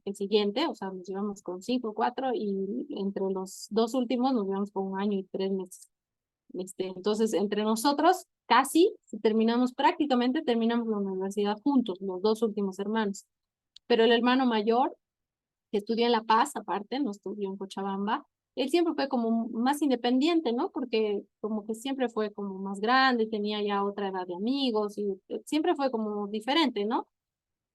el siguiente, o sea, nos llevamos con 5, 4, y entre los dos últimos nos llevamos con 1 año y 3 meses. Entonces, entre nosotros, casi prácticamente terminamos la universidad juntos, los dos últimos hermanos. Pero el hermano mayor, que estudió en La Paz, aparte, no estudió en Cochabamba, él siempre fue como más independiente, ¿no? Porque como que siempre fue como más grande, tenía ya otra edad de amigos y siempre fue como diferente, ¿no?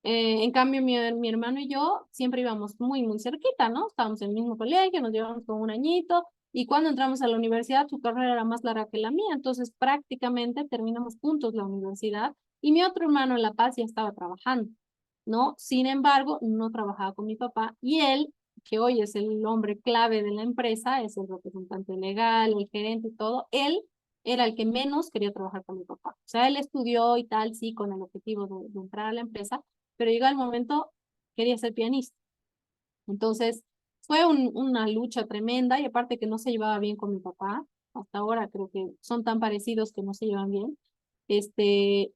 En cambio, mi hermano y yo siempre íbamos muy, muy cerquita, ¿no? Estábamos en el mismo colegio, nos llevamos con 1 añito, y cuando entramos a la universidad, su carrera era más larga que la mía, entonces prácticamente terminamos juntos la universidad, y mi otro hermano en La Paz ya estaba trabajando, ¿no? Sin embargo, no trabajaba con mi papá, y él, que hoy es el hombre clave de la empresa, es el representante legal, el gerente y todo, él era el que menos quería trabajar con mi papá. O sea, él estudió y tal, sí, con el objetivo de entrar a la empresa, pero llegó el momento, quería ser pianista. Entonces, fue una lucha tremenda y aparte que no se llevaba bien con mi papá, hasta ahora creo que son tan parecidos que no se llevan bien.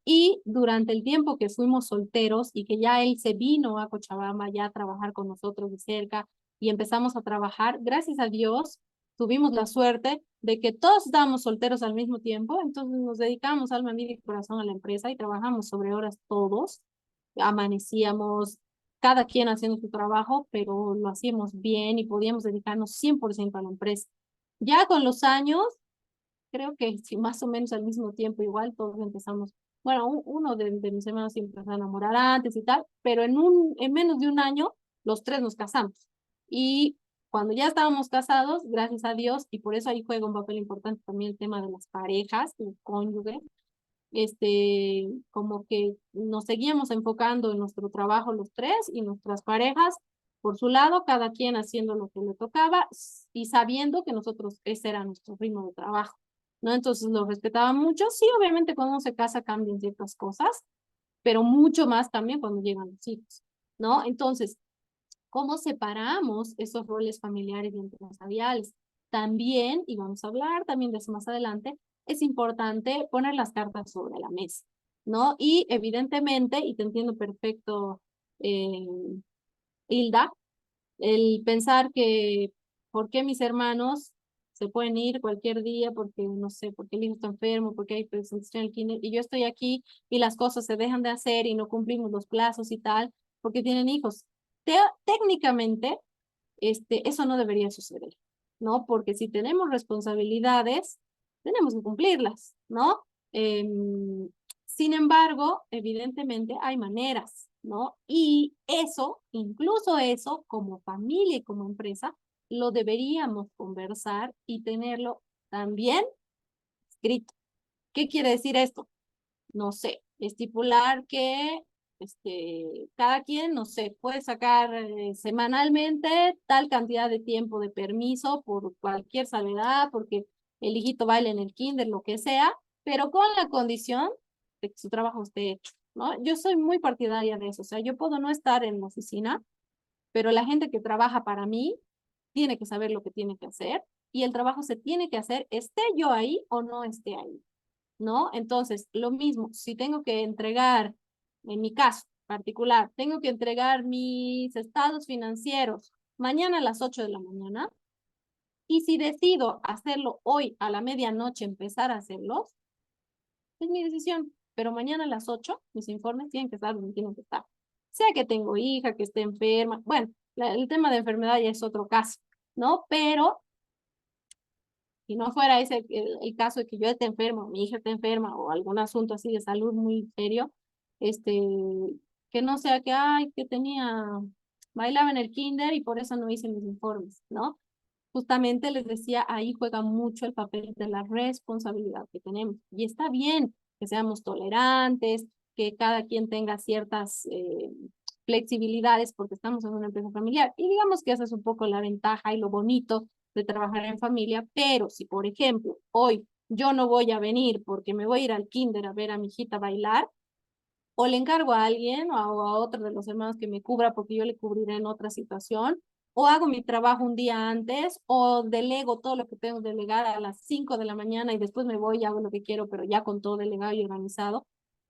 Y durante el tiempo que fuimos solteros y que ya él se vino a Cochabamba ya a trabajar con nosotros de cerca y empezamos a trabajar, gracias a Dios, tuvimos la suerte de que todos estábamos solteros al mismo tiempo, entonces nos dedicamos alma, vida y corazón a la empresa y trabajamos sobre horas todos, amanecíamos, cada quien haciendo su trabajo, pero lo hacíamos bien y podíamos dedicarnos 100% a la empresa. Ya con los años, creo que sí, más o menos al mismo tiempo, igual todos empezamos, bueno, uno de mis hermanos se empezó a enamorar antes y tal, pero en menos de un año, los tres nos casamos. Y cuando ya estábamos casados, gracias a Dios, y por eso ahí juega un papel importante también el tema de las parejas, el cónyuge, como que nos seguíamos enfocando en nuestro trabajo los tres y nuestras parejas por su lado, cada quien haciendo lo que le tocaba y sabiendo que nosotros ese era nuestro ritmo de trabajo, ¿no? Entonces lo respetaba mucho. Sí, obviamente cuando uno se casa cambian ciertas cosas, pero mucho más también cuando llegan los hijos, ¿no? Entonces, ¿cómo separamos esos roles familiares y empresariales? También, y vamos a hablar también de eso más adelante, es importante poner las cartas sobre la mesa, ¿no? Y evidentemente, y te entiendo perfecto, eh, Hilda, el pensar que por qué mis hermanos se pueden ir cualquier día porque, no sé, porque el hijo está enfermo, porque hay presentación en el kinder, y yo estoy aquí y las cosas se dejan de hacer y no cumplimos los plazos y tal, porque tienen hijos. Técnicamente, eso no debería suceder, ¿no? Porque si tenemos responsabilidades, tenemos que cumplirlas, ¿no? Sin embargo, evidentemente hay maneras, ¿no? Y eso, incluso eso, como familia y como empresa, lo deberíamos conversar y tenerlo también escrito. ¿Qué quiere decir esto? No sé, estipular que cada quien, no sé, puede sacar semanalmente tal cantidad de tiempo de permiso por cualquier salvedad, porque el hijito baila en el kinder, lo que sea, pero con la condición de que su trabajo esté hecho, ¿no? Yo soy muy partidaria de eso, o sea, yo puedo no estar en la oficina, pero la gente que trabaja para mí tiene que saber lo que tiene que hacer y el trabajo se tiene que hacer, esté yo ahí o no esté ahí, ¿no? Entonces, lo mismo, si tengo que entregar, en mi caso particular, tengo que entregar mis estados financieros mañana a las 8 de la mañana, y si decido hacerlo hoy a la medianoche, empezar a hacerlos, es mi decisión, pero mañana a las 8 mis informes tienen que estar donde tienen que estar. Sea que tengo hija, que esté enferma, bueno, el tema de enfermedad ya es otro caso, ¿no? Pero si no fuera ese el caso de que yo esté enferma, mi hija esté enferma o algún asunto así de salud muy serio, este, que no sea que, ay, que bailaba en el kinder y por eso no hice mis informes, ¿no? Justamente les decía, ahí juega mucho el papel de la responsabilidad que tenemos. Y está bien que seamos tolerantes, que cada quien tenga ciertas flexibilidades porque estamos en una empresa familiar. Y digamos que esa es un poco la ventaja y lo bonito de trabajar en familia, pero si, por ejemplo, hoy yo no voy a venir porque me voy a ir al kinder a ver a mi hijita bailar, o le encargo a alguien o a otro de los hermanos que me cubra porque yo le cubriré en otra situación, o hago mi trabajo un día antes, o delego todo lo que tengo que delegar a las 5 de la mañana y después me voy y hago lo que quiero, pero ya con todo delegado y organizado,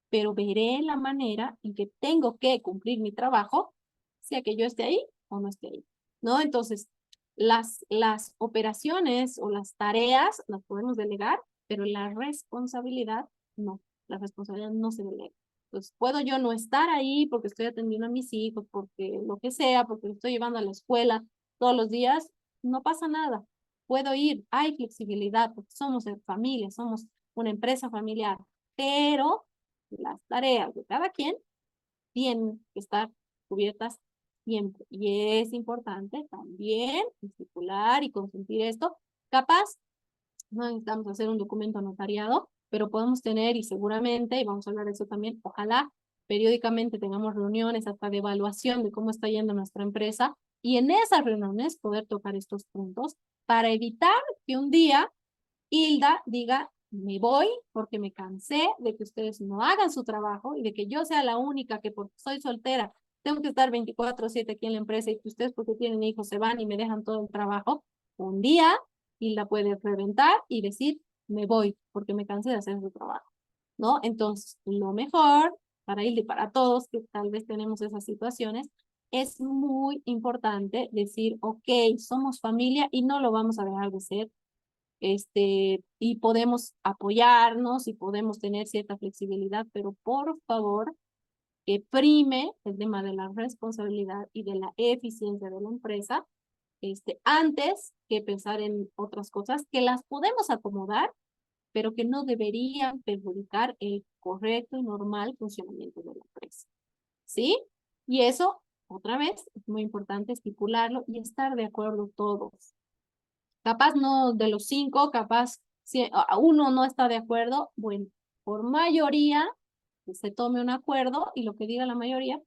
pero veré la manera en que tengo que cumplir mi trabajo, sea que yo esté ahí o no esté ahí, ¿no? Entonces, las operaciones o las tareas las podemos delegar, pero la responsabilidad no, la responsabilidad no se delega. Entonces, puedo yo no estar ahí porque estoy atendiendo a mis hijos, porque lo que sea, porque los estoy llevando a la escuela todos los días, no pasa nada. Puedo ir, hay flexibilidad, porque somos familia, somos una empresa familiar, pero las tareas de cada quien tienen que estar cubiertas siempre. Y es importante también estipular y consentir esto. Capaz, no necesitamos hacer un documento notariado, pero podemos tener y seguramente, y vamos a hablar de eso también, ojalá periódicamente tengamos reuniones hasta de evaluación de cómo está yendo nuestra empresa y en esas reuniones poder tocar estos puntos para evitar que un día Hilda diga, me voy porque me cansé de que ustedes no hagan su trabajo y de que yo sea la única que porque soy soltera tengo que estar 24/7 aquí en la empresa y que ustedes porque tienen hijos se van y me dejan todo el trabajo. Un día Hilda puede reventar y decir, me voy porque me cansé de hacer su trabajo, ¿no? Entonces, lo mejor para Hilda y para todos que tal vez tenemos esas situaciones, es muy importante decir, ok, somos familia y no lo vamos a dejar de ser, y podemos apoyarnos y podemos tener cierta flexibilidad, pero por favor, que prime el tema de la responsabilidad y de la eficiencia de la empresa, antes que pensar en otras cosas que las podemos acomodar, pero que no deberían perjudicar el correcto y normal funcionamiento de la empresa. ¿Sí? Y eso, otra vez, es muy importante estipularlo y estar de acuerdo todos. Capaz no de los 5, capaz si uno no está de acuerdo, bueno, por mayoría se tome un acuerdo y lo que diga la mayoría